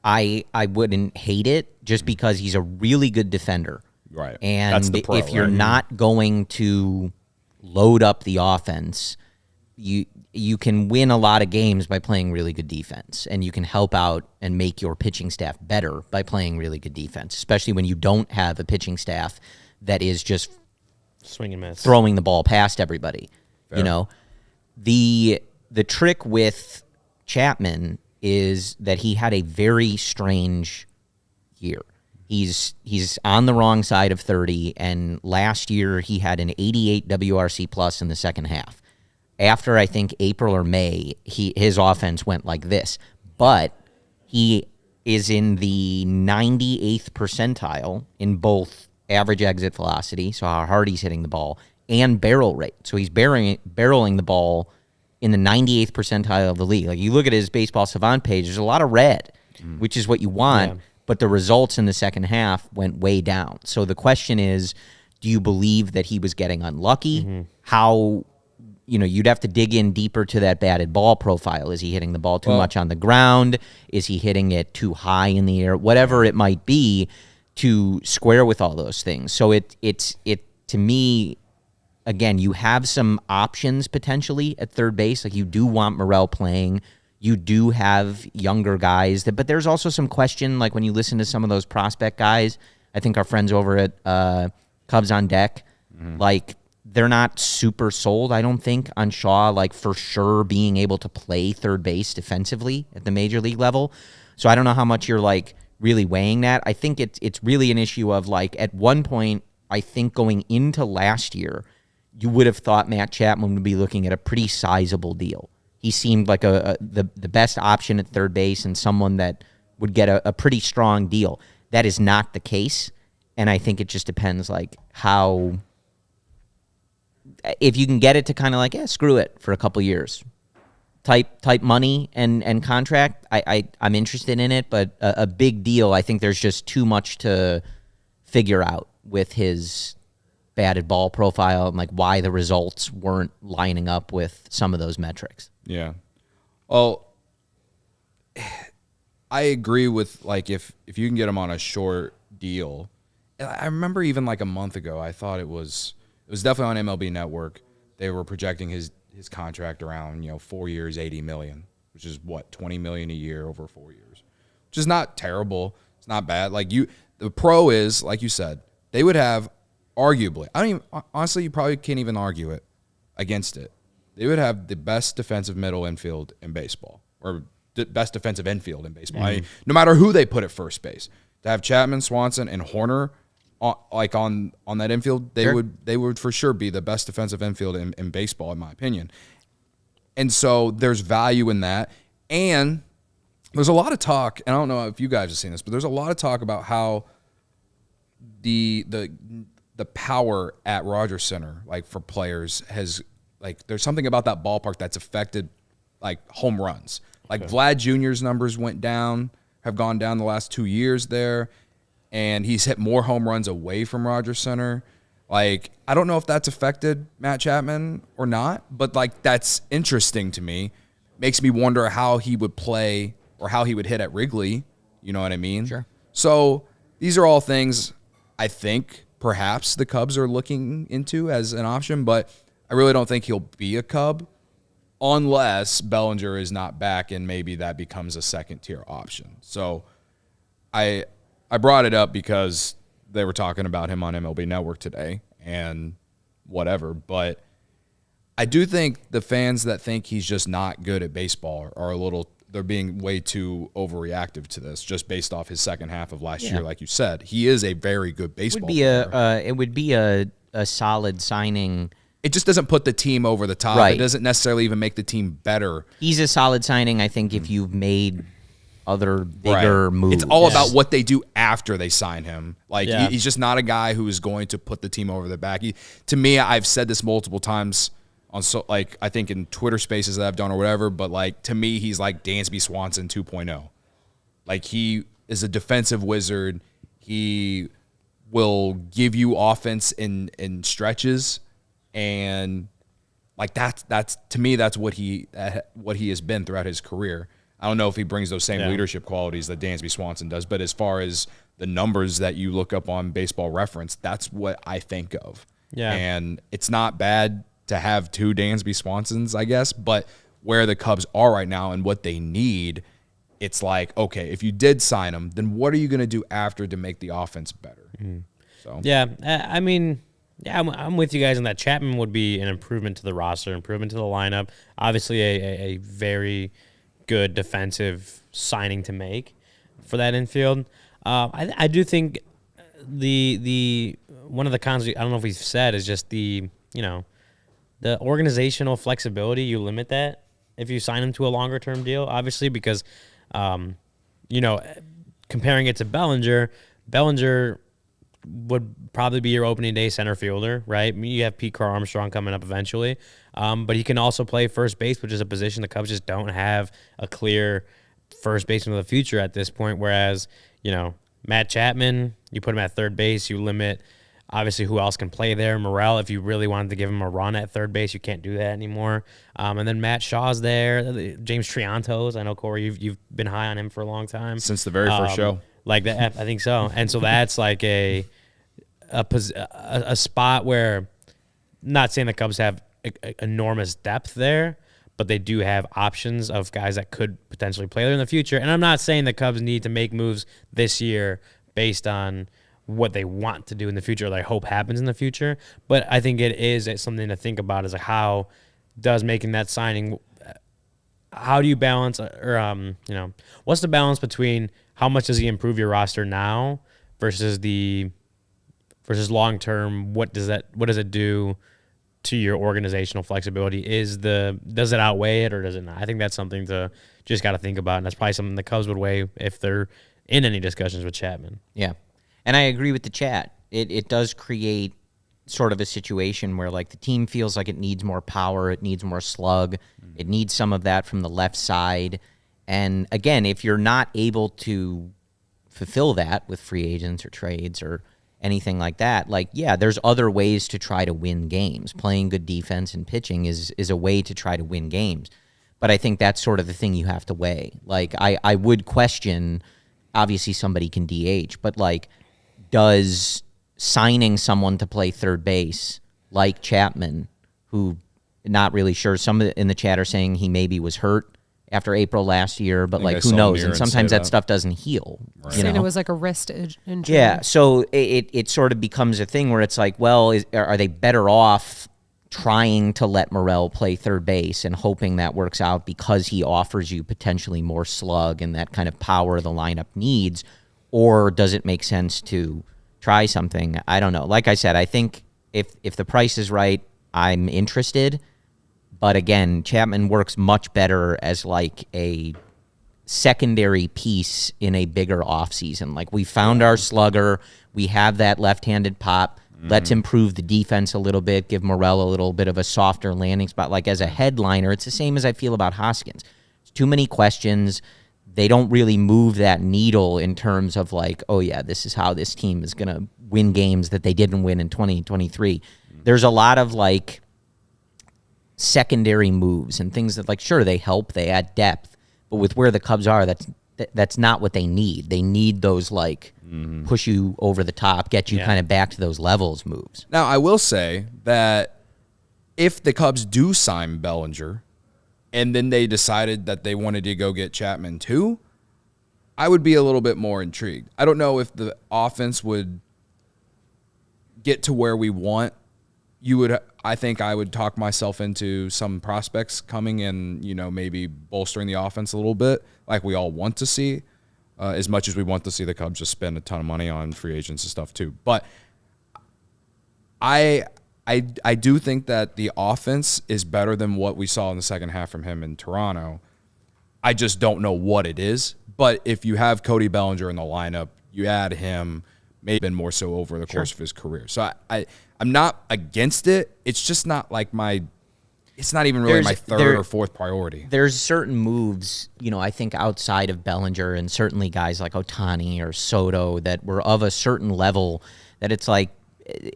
I wouldn't hate it just because he's a really good defender. Right. And that's the pro, if you're not going to load up the offense, you can win a lot of games by playing really good defense, and you can help out and make your pitching staff better by playing really good defense, especially when you don't have a pitching staff that is just swing and miss, throwing the ball past everybody. Fair. The trick with Chapman is that he had a very strange year. He's on the wrong side of 30, and last year he had an 88 WRC plus in the second half. After, I think, April or May, his offense went like this. But he is in the 98th percentile in both average exit velocity, so how hard he's hitting the ball, and barrel rate. So he's barreling the ball in the 98th percentile of the league. Like, you look at his Baseball Savant page, there's a lot of red, which is what you want, but the results in the second half went way down. So the question is, do you believe that he was getting unlucky? How, you'd have to dig in deeper to that batted ball profile. Is he hitting the ball too much on the ground? Is he hitting it too high in the air? Whatever it might be, to square with all those things. So it to me, again, you have some options potentially at third base. Like, you do want Morel playing. You do have younger guys, but there's also some question, like when you listen to some of those prospect guys, I think our friends over at Cubs on Deck, like, they're not super sold, I don't think, on Shaw, like, for sure being able to play third base defensively at the major league level. So I don't know how much you're, like, really weighing that. I think it's really an issue of, like, at one point, I think going into last year, you would have thought Matt Chapman would be looking at a pretty sizable deal. He seemed like the best option at third base and someone that would get a pretty strong deal. That is not the case, and I think it just depends, like, how, if you can get it to kind of like, screw it for a couple years, type money and contract, I'm interested in it, but a big deal, I think there's just too much to figure out with his batted ball profile and, like, why the results weren't lining up with some of those metrics. Yeah. Well, I agree with, like, if you can get him on a short deal. I remember even like a month ago, I thought it was definitely on MLB Network. They were projecting his contract around, 4 years, $80 million, which is what, $20 million a year over 4 years, which is not terrible. It's not bad. Like, the pro is, like you said, they would have arguably, honestly, you probably can't even argue it against it. They would have the best defensive middle infield in baseball, or best defensive infield in baseball. I mean, no matter who they put at first base, to have Chapman, Swanson, and Hoerner on that infield, they would for sure be the best defensive infield in baseball, in my opinion. And so there's value in that. And there's a lot of talk, and I don't know if you guys have seen this, but there's a lot of talk about how the power at Rogers Center, like, for players has, like, there's something about that ballpark that's affected, like, home runs. Like, Vlad Jr.'s numbers have gone down the last 2 years there, and he's hit more home runs away from Rogers Center. Like, I don't know if that's affected Matt Chapman or not, but, like, that's interesting to me. Makes me wonder how he would play or how he would hit at Wrigley. You know what I mean? Sure. So these are all things I think perhaps the Cubs are looking into as an option, but I really don't think he'll be a Cub unless Bellinger is not back, and maybe that becomes a second-tier option. So I brought it up because they were talking about him on MLB Network today and whatever, but I do think the fans that think he's just not good at baseball they're being way too overreactive to this, just based off his second half of last year. Like you said, he is a very good baseball player. It would be a solid signing. It just doesn't put the team over the top. Right. It doesn't necessarily even make the team better. He's a solid signing, I think, if you've made other bigger moves. It's all about what they do after they sign him. Like, he's just not a guy who is going to put the team over their back. To me, I've said this multiple times on, I think in Twitter spaces that I've done or whatever, but, like, to me, he's like Dansby Swanson 2.0. Like, he is a defensive wizard. He will give you offense in stretches, and, like, that's to me, that's what he has been throughout his career. I don't know if he brings those same leadership qualities that Dansby Swanson does, but as far as the numbers that you look up on Baseball Reference, that's what I think of. Yeah. And it's not bad to have two Dansby Swansons, I guess, but where the Cubs are right now and what they need, it's like, okay, if you did sign him, then what are you going to do after to make the offense better? So I mean, I'm with you guys on that. Chapman would be an improvement to the roster, improvement to the lineup. Obviously, a very good defensive signing to make for that infield. I do think the one of the cons, I don't know if we've said, is just the organizational flexibility. You limit that if you sign him to a longer term deal, obviously, because comparing it to Bellinger would probably be your opening day center fielder, right? You have Pete Crow Armstrong coming up eventually, but he can also play first base, which is a position the Cubs just don't have a clear first baseman of the future at this point. Whereas, Matt Chapman, you put him at third base, you limit obviously who else can play there. Morel, if you really wanted to give him a run at third base, you can't do that anymore. And then Matt Shaw's there, James Triantos. I know, Corey, you've been high on him for a long time. Since the very first show. Like that, I think so. And so that's like a spot where, not saying the Cubs have enormous depth there, but they do have options of guys that could potentially play there in the future. And I'm not saying the Cubs need to make moves this year based on what they want to do in the future, or they hope happens in the future. But I think it is something to think about, is like, how does making that signing, how do you balance, or what's the balance between how much does he improve your roster now versus long term? What does it do to your organizational flexibility? Does it outweigh it, or does it not? I think that's something to just got to think about, and that's probably something the Cubs would weigh if they're in any discussions with Chapman. Yeah, and I agree with the chat. It does create sort of a situation where, like, the team feels like it needs more power, it needs more slug, it needs some of that from the left side. And again, if you're not able to fulfill that with free agents or trades or anything like that, like, yeah, there's other ways to try to win games. Playing good defense and pitching is a way to try to win games. But I think that's sort of the thing you have to weigh. Like, I would question, obviously somebody can DH, but, like, does signing someone to play third base like Chapman, who, not really sure, some in the chat are saying he maybe was hurt after April last year, but, like, who knows? And sometimes that stuff doesn't heal. Right. Saying it was like a wrist injury. Yeah, so it sort of becomes a thing where it's like, well, are they better off trying to let Morel play third base and hoping that works out because he offers you potentially more slug and that kind of power the lineup needs, or does it make sense to try something? I don't know. Like I said, I think if the price is right, I'm interested. But again, Chapman works much better as like a secondary piece in a bigger offseason. Like, we found our slugger. We have that left-handed pop. Let's improve the defense a little bit, give Morel a little bit of a softer landing spot. Like, as a headliner, it's the same as I feel about Hoskins. It's too many questions. They don't really move that needle in terms of, like, oh, yeah, this is how this team is going to win games that they didn't win in 2023. There's a lot of, like, secondary moves and things that, like, sure, they help, they add depth, but with where the Cubs are, that's not what they need. They need those, like, push you over the top, get you kind of back to those levels moves. Now, I will say that if the Cubs do sign Bellinger and then they decided that they wanted to go get Chapman too, I would be a little bit more intrigued. I don't know if the offense would get to where we want. I think I would talk myself into some prospects coming and, maybe bolstering the offense a little bit, like we all want to see, as much as we want to see the Cubs just spend a ton of money on free agents and stuff too. But I do think that the offense is better than what we saw in the second half from him in Toronto. I just don't know what it is. But if you have Cody Bellinger in the lineup, you add him, maybe been more so over the course of his career. So I'm not against it. It's just not like it's not even really my third or fourth priority. There's certain moves, I think outside of Bellinger and certainly guys like Ohtani or Soto that were of a certain level that it's like,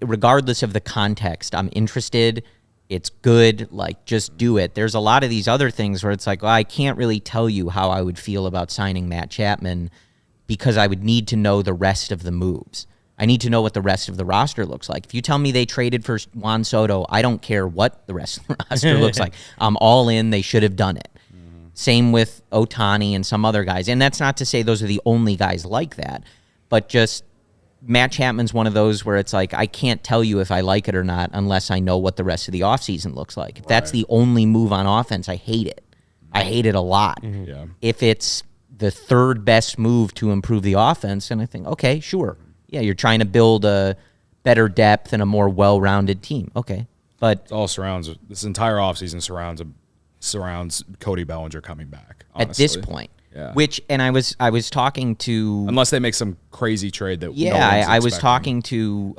regardless of the context, I'm interested. It's good. Like, just do it. There's a lot of these other things where it's like, well, I can't really tell you how I would feel about signing Matt Chapman because I would need to know the rest of the moves. I need to know what the rest of the roster looks like. If you tell me they traded for Juan Soto, I don't care what the rest of the roster looks like. I'm all in. They should have done it. Same with Ohtani and some other guys. And that's not to say those are the only guys like that, but just Matt Chapman's one of those where it's like, I can't tell you if I like it or not unless I know what the rest of the offseason looks like. If that's the only move on offense, I hate it. I hate it a lot. Yeah. If it's the third best move to improve the offense, and I think, okay, sure. Yeah, you're trying to build a better depth and a more well-rounded team. Okay, but it all this entire offseason surrounds Cody Bellinger coming back, honestly. At this point. Yeah. And I was talking to, unless they make some crazy trade that I was talking to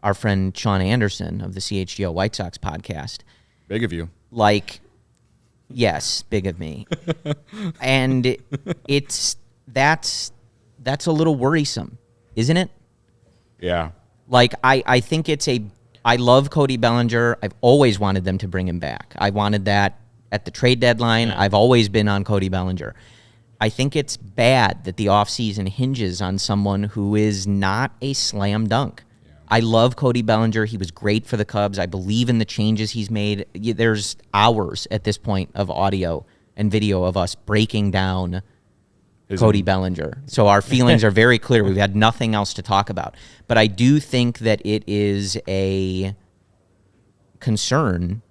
our friend Sean Anderson of the CHGO White Sox podcast. Big of you. Like, yes, big of me. And that's a little worrisome, isn't it? Yeah. Like, I think I love Cody Bellinger. I've always wanted them to bring him back. I wanted that at the trade deadline. Yeah. I've always been on Cody Bellinger. I think it's bad that the offseason hinges on someone who is not a slam dunk. Yeah. I love Cody Bellinger. He was great for the Cubs. I believe in the changes he's made. There's hours at this point of audio and video of us breaking down Cody Bellinger. So our feelings are very clear. We've had nothing else to talk about. But I do think that it is a concern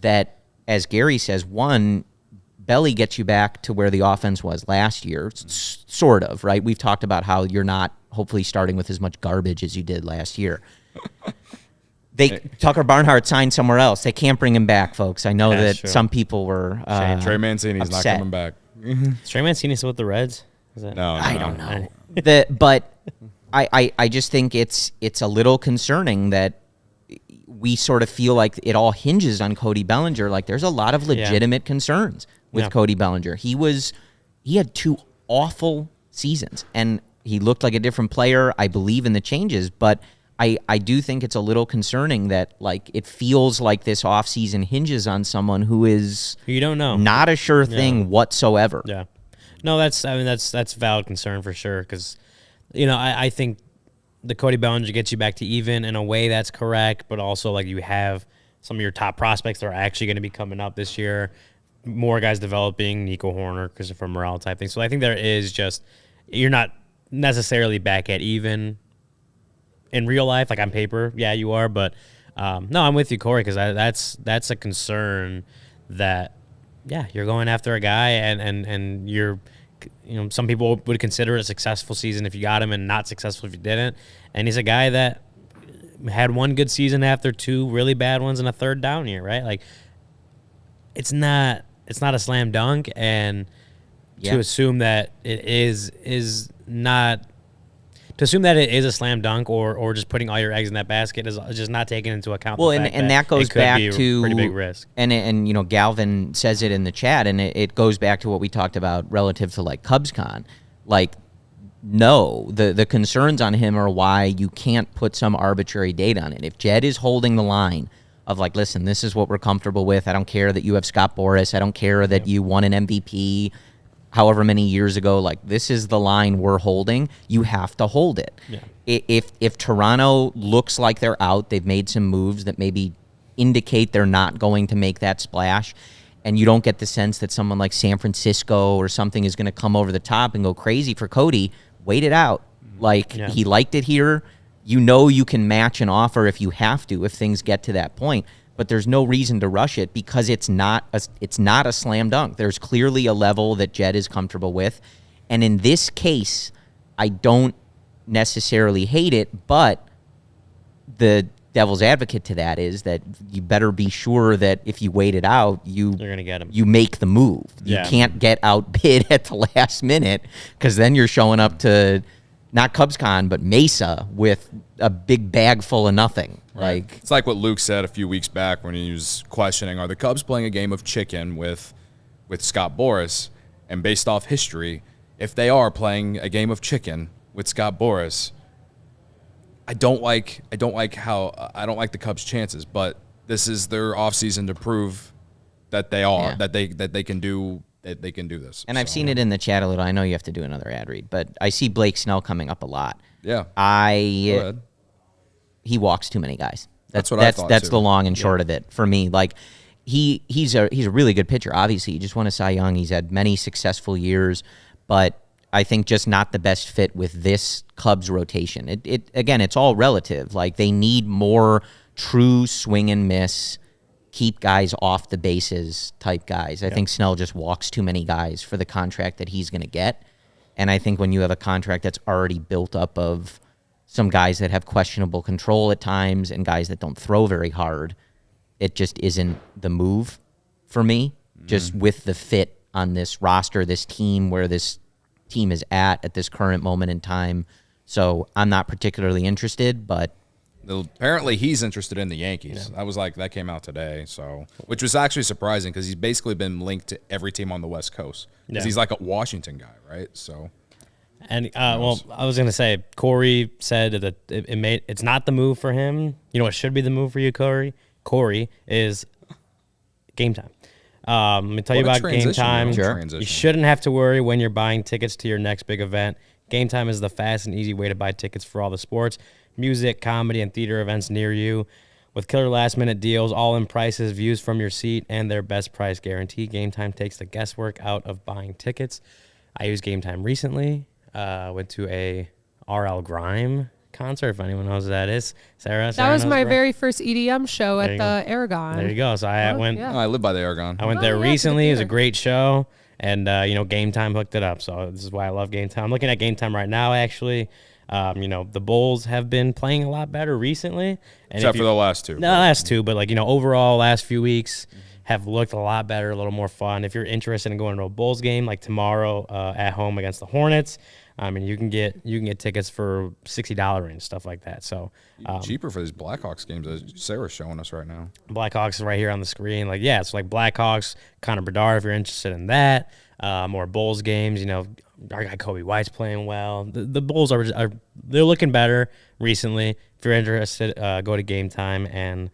that, as Gary says, one, Belly gets you back to where the offense was last year, sort of, right? We've talked about how you're not hopefully starting with as much garbage as you did last year. Tucker Barnhart signed somewhere else. They can't bring him back, folks. I know that some people were Trey Mancini's not coming back. Is Trey Mancini still with the Reds? No, I don't know. But I just think it's a little concerning that we sort of feel like it all hinges on Cody Bellinger. Like, there's a lot of legitimate concerns with Cody Bellinger. He had 2 awful seasons, and he looked like a different player. I believe in the changes, but I do think it's a little concerning that, like, it feels like this offseason hinges on someone who is you don't know, not a sure thing whatsoever. Yeah. No, that's a valid concern for sure, because, I think the Cody Bellinger gets you back to even in a way that's correct, but also, like, you have some of your top prospects that are actually going to be coming up this year, more guys developing, Nico Hoerner, Christopher Morel type thing. So I think there is just, you're not necessarily back at even in real life, like on paper. Yeah, you are, but no, I'm with you, Corey, because that's a concern that, you're going after a guy and you're, some people would consider it a successful season if you got him and not successful if you didn't. And he's a guy that had 1 good season after 2 really bad ones and a 3rd down year, right? Like, it's not a slam dunk, and to assume that it is not. To assume that it is a slam dunk or just putting all your eggs in that basket is just not taking into account. Well, the fact and that goes back to pretty big risk. And Galvin says it in the chat, and it goes back to what we talked about relative to, like, CubsCon. Like, no, the concerns on him are why you can't put some arbitrary date on it. If Jed is holding the line of, like, listen, this is what we're comfortable with. I don't care that you have Scott Boras. I don't care that you won an MVP however many years ago. Like, this is the line we're holding. You have to hold it. Yeah. If Toronto looks like they're out, they've made some moves that maybe indicate they're not going to make that splash, and you don't get the sense that someone like San Francisco or something is going to come over the top and go crazy for Cody, wait it out. Like, he liked it here. You can match an offer if you have to, if things get to that point. But there's no reason to rush it because it's not a slam dunk. There's clearly a level that Jed is comfortable with. And in this case, I don't necessarily hate it, but the devil's advocate to that is that you better be sure that if you wait it out, you're gonna get him. You make the move. You can't get outbid at the last minute, because then you're showing up to not CubsCon, but Mesa with a big bag full of nothing. Right. Like, it's like what Luke said a few weeks back when he was questioning, are the Cubs playing a game of chicken with Scott Boras? And based off history, if they are playing a game of chicken with Scott Boras, I don't like the Cubs' chances, but this is their offseason to prove that they are, that they can do this. And I've seen it in the chat a little. I know you have to do another ad read, but I see Blake Snell coming up a lot. Yeah. He walks too many guys. That's what I thought. That's the long and short of it for me. Like, he's a really good pitcher. Obviously, he just won a Cy Young. He's had many successful years, but I think just not the best fit with this Cubs rotation. Again, it's all relative. Like, they need more true swing and miss, keep guys off the bases type guys. I think Snell just walks too many guys for the contract that he's going to get. And I think when you have a contract that's already built up of some guys that have questionable control at times and guys that don't throw very hard, it just isn't the move for me, just with the fit on this roster, this team, where this team is at this current moment in time. So I'm not particularly interested, but apparently he's interested in the Yankees. That came out today, which was actually surprising because he's basically been linked to every team on the West Coast because he's like a Washington guy, right? So, and I was gonna say Corey said that it's not the move for him. You know what should be the move for you, Corey? Corey is Game Time. Let me tell you about Game Time. You shouldn't have to worry when you're buying tickets to your next big event. Game Time is the fast and easy way to buy tickets for all the sports, music, comedy, and theater events near you. With killer last-minute deals, all-in prices, views from your seat, and their best price guarantee, Game Time takes the guesswork out of buying tickets. I used Game Time recently. Went to a R.L. Grime concert, if anyone knows who that is. Sarah that was my Grime? very first EDM show at the Aragon. There you go. So I went. I live by the Aragon. I went there recently. It was a great show. And, Game Time hooked it up. So this is why I love Game Time. I'm looking at Game Time right now, actually. The Bulls have been playing a lot better recently. And Except for the last two. No, last two. But, overall, last few weeks have looked a lot better, a little more fun. If you're interested in going to a Bulls game, like tomorrow at home against the Hornets, you can get tickets for $60 range, stuff like that. So cheaper for these Blackhawks games that Sarah's showing us right now. Blackhawks is right here on the screen. It's like Blackhawks, Connor Bedard, if you're interested in that. More Bulls games, our guy Kobe White's playing well. The Bulls are they're looking better recently. If you're interested, go to Game Time and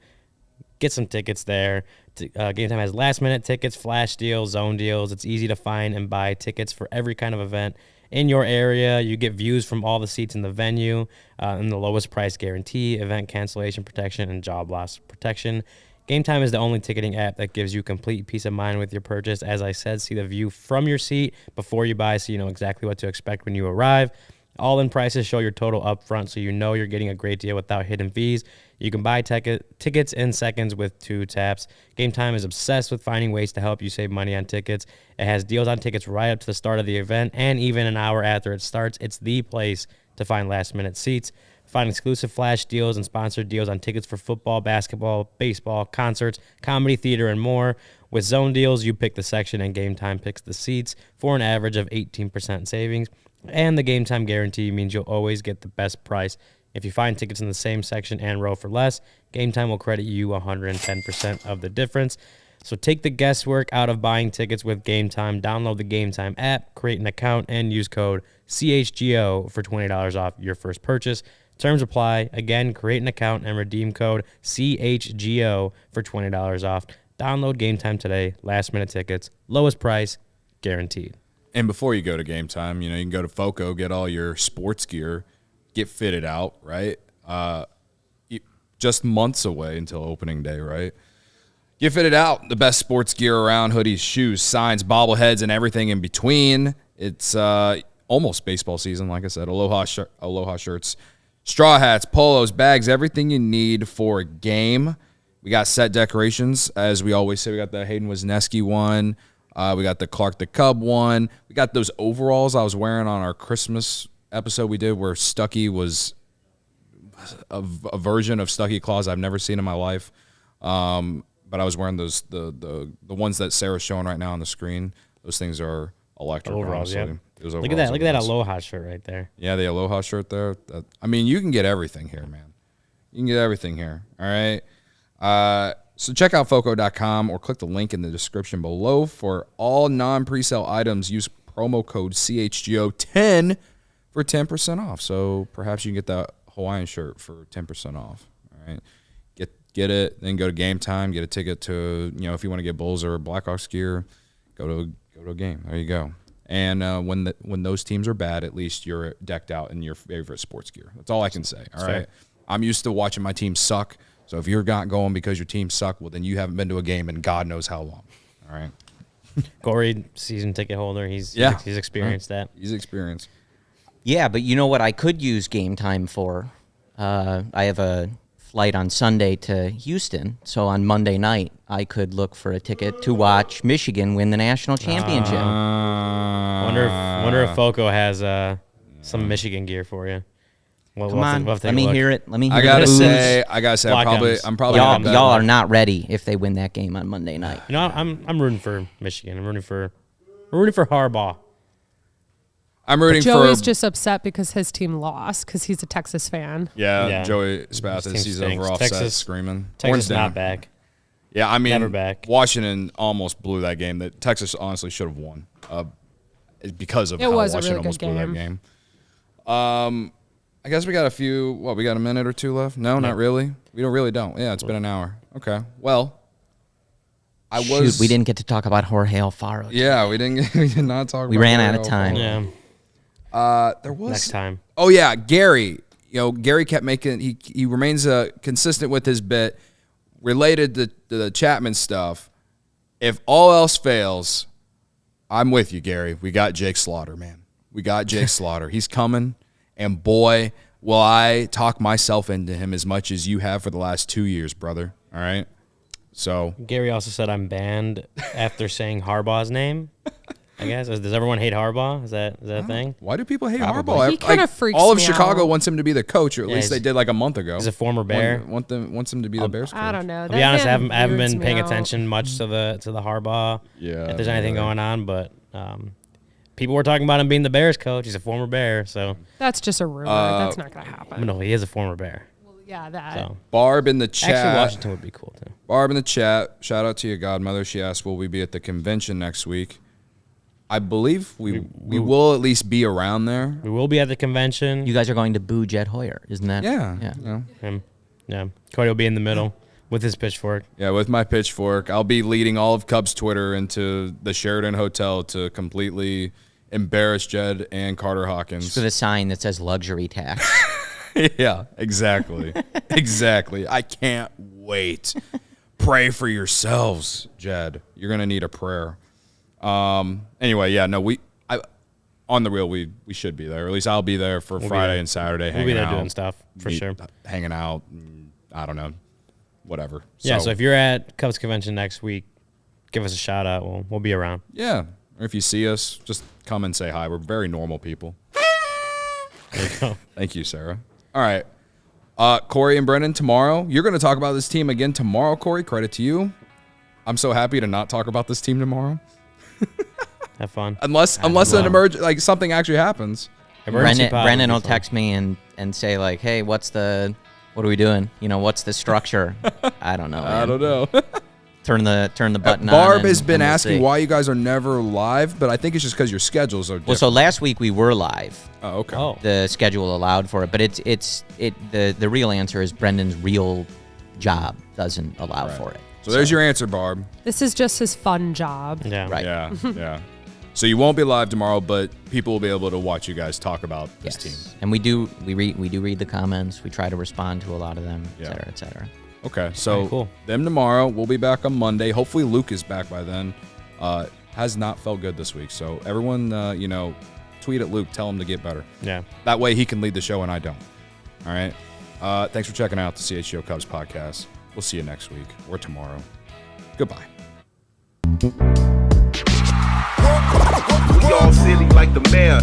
get some tickets there. Game Time has last-minute tickets, flash deals, zone deals. It's easy to find and buy tickets for every kind of event in your area. You get views from all the seats in the venue and the lowest price guarantee, event cancellation protection, and job loss protection. Game Time is the only ticketing app that gives you complete peace of mind with your purchase. As I said, see the view from your seat before you buy so you know exactly what to expect when you arrive. All-in prices show your total upfront so you know you're getting a great deal without hidden fees. You can buy tickets in seconds with 2 taps. Game Time is obsessed with finding ways to help you save money on tickets. It has deals on tickets right up to the start of the event and even an hour after it starts. It's the place to find last-minute seats. Find exclusive flash deals and sponsored deals on tickets for football, basketball, baseball, concerts, comedy, theater, and more. With zone deals, you pick the section and Game Time picks the seats for an average of 18% savings. And the Game Time guarantee means you'll always get the best price. If you find tickets in the same section and row for less, Game Time will credit you 110% of the difference. So take the guesswork out of buying tickets with Game Time. Download the Game Time app, create an account, and use code CHGO for $20 off your first purchase. Terms apply. Again, create an account and redeem code CHGO for $20 off. Download Game Time today. Last-minute tickets. Lowest price. Guaranteed. And before you go to Game Time, you can go to FOCO, get all your sports gear, get fitted out, right? Just months away until opening day, right? Get fitted out. The best sports gear around, hoodies, shoes, signs, bobbleheads, and everything in between. It's almost baseball season, like I said. Aloha shirts, straw hats, polos, bags, everything you need for a game. We got set decorations. As we always say, we got the Hayden Wisniewski one. We got the Clark the Cub one. We got those overalls I was wearing on our Christmas episode we did where Stucky was a version of Stucky Claus I've never seen in my life. But I was wearing those the ones that Sarah's showing right now on the screen. Those things are electric. Overalls, yeah. Look at that! Look at that Aloha shirt right there. Yeah, the Aloha shirt there. You can get everything here, man. You can get everything here. All right. So check out FOCO.com or click the link in the description below for all non-presale items. Use promo code CHGO10 for 10% off. So perhaps you can get that Hawaiian shirt for 10% off. All right. Get it, then go to Game Time, get a ticket to, if you want to get Bulls or Blackhawks gear, go to a game. There you go. And when those teams are bad, at least you're decked out in your favorite sports gear. That's all I can say. All right. I'm used to watching my team suck. So if you're not going because your team suck, well, then you haven't been to a game in God knows how long. All right. Corey, season ticket holder, he's experienced that. He's experienced. Yeah, but you know what I could use Game Time for? I have a flight on Sunday to Houston, so on Monday night I could look for a ticket to watch Michigan win the national championship. Wonder if FOCO has some Michigan gear for you. Well, Come on, let me hear it. Let me hear I it. gotta say, I'm probably y'all are not ready if they win that game on Monday night. I'm rooting for Michigan. I'm rooting for We're rooting for Harbaugh. I'm rooting Joey's for. just upset because his team lost because he's a Texas fan. Yeah, Joey Spathis. His He's team over stinks. offset Texas- screaming. Texas Horns down. not back. Yeah, I mean, Never back. Washington almost blew that game. That Texas honestly should have won because of It how was a Washington really almost good blew that game. game. I guess we got a few. What, we got a minute or two left? No, not really. We don't. Yeah, it's been an hour. Okay. Well, Shoot, we didn't get to talk about Jorge Alfaro. Yeah, we didn't. We did not talk. We about ran Jorge out of time. Alfaro. Yeah. There was Next time. Oh yeah, Gary. Gary kept making. He remains consistent with his bit related to the Chapman stuff. If all else fails, I'm with you, Gary. We got Jake Slaughter, man. We got Jake Slaughter. He's coming, and boy, will I talk myself into him as much as you have for the last 2 years, brother. All right. So Gary also said I'm banned after saying Harbaugh's name. I guess. Does everyone hate Harbaugh? Is that a thing? why do people hate Probably. Harbaugh? He kinda freaks all of me Chicago out. wants him to be the coach, or at Yeah, least they did like a month ago. He's a former Bear. Wants him to be the Bears coach. I don't know. I'll be honest, I haven't weirds been me paying out. attention much to the Harbaugh. Yeah, If there's me anything either. going on, but people were talking about him being the Bears coach. He's a former Bear, so That's just a rumor. That's not going to happen. no, he is a former Bear. Yeah, that. So Barb in the chat. actually, Washington would be cool too. Barb in the chat. Shout out to your godmother. She asked, "Will we be at the convention next week?" I believe we will at least be around there. We will be at the convention. You guys are going to boo Jed Hoyer, isn't that? Yeah. Yeah. Him. Yeah. Cody will be in the middle with his pitchfork. Yeah, with my pitchfork. I'll be leading all of Cubs Twitter into the Sheraton Hotel to completely embarrass Jed and Carter Hawkins. With a sign that says luxury tax. Yeah, exactly. Exactly. I can't wait. Pray for yourselves, Jed. You're going to need a prayer. Anyway, yeah, no, on the real, we should be there. Or at least I'll be there for Friday there. and Saturday We'll hanging be there out. doing stuff for sure. Hanging out. I don't know. Whatever. Yeah. So if you're at Cubs convention next week, give us a shout out. We'll be around. Yeah. Or if you see us, just come and say hi. We're very normal people. There you go. Thank you, Sarah. All right. Corey and Brendan, tomorrow. You're going to talk about this team again tomorrow, Corey. Credit to you. I'm so happy to not talk about this team tomorrow. Have fun. Unless an something actually happens. Emergency pod would Brendan be will fun. text me and say like, "Hey, what are we doing? What's the structure?" I don't know. I man. don't know. Turn the button on. Barb and- has been and we'll asking see. why you guys are never live, but I think it's just because your schedules are different. Well, so last week we were live. Oh, okay. Oh. The schedule allowed for it, but the real answer is Brendan's real job doesn't allow for it. So there's your answer, Barb. This is just his fun job. Yeah. Right. Yeah, yeah. So you won't be live tomorrow, but people will be able to watch you guys talk about this team. And we do read the comments. We try to respond to a lot of them, Yeah. et cetera, et cetera. Okay, so Alright, cool. them tomorrow. We'll be back on Monday. Hopefully Luke is back by then. Has not felt good this week. So everyone, tweet at Luke. Tell him to get better. Yeah. That way he can lead the show and I don't. All right. Thanks for checking out the CHGO Cubs podcast. We'll see you next week or tomorrow. Goodbye. We all silly like the mayor.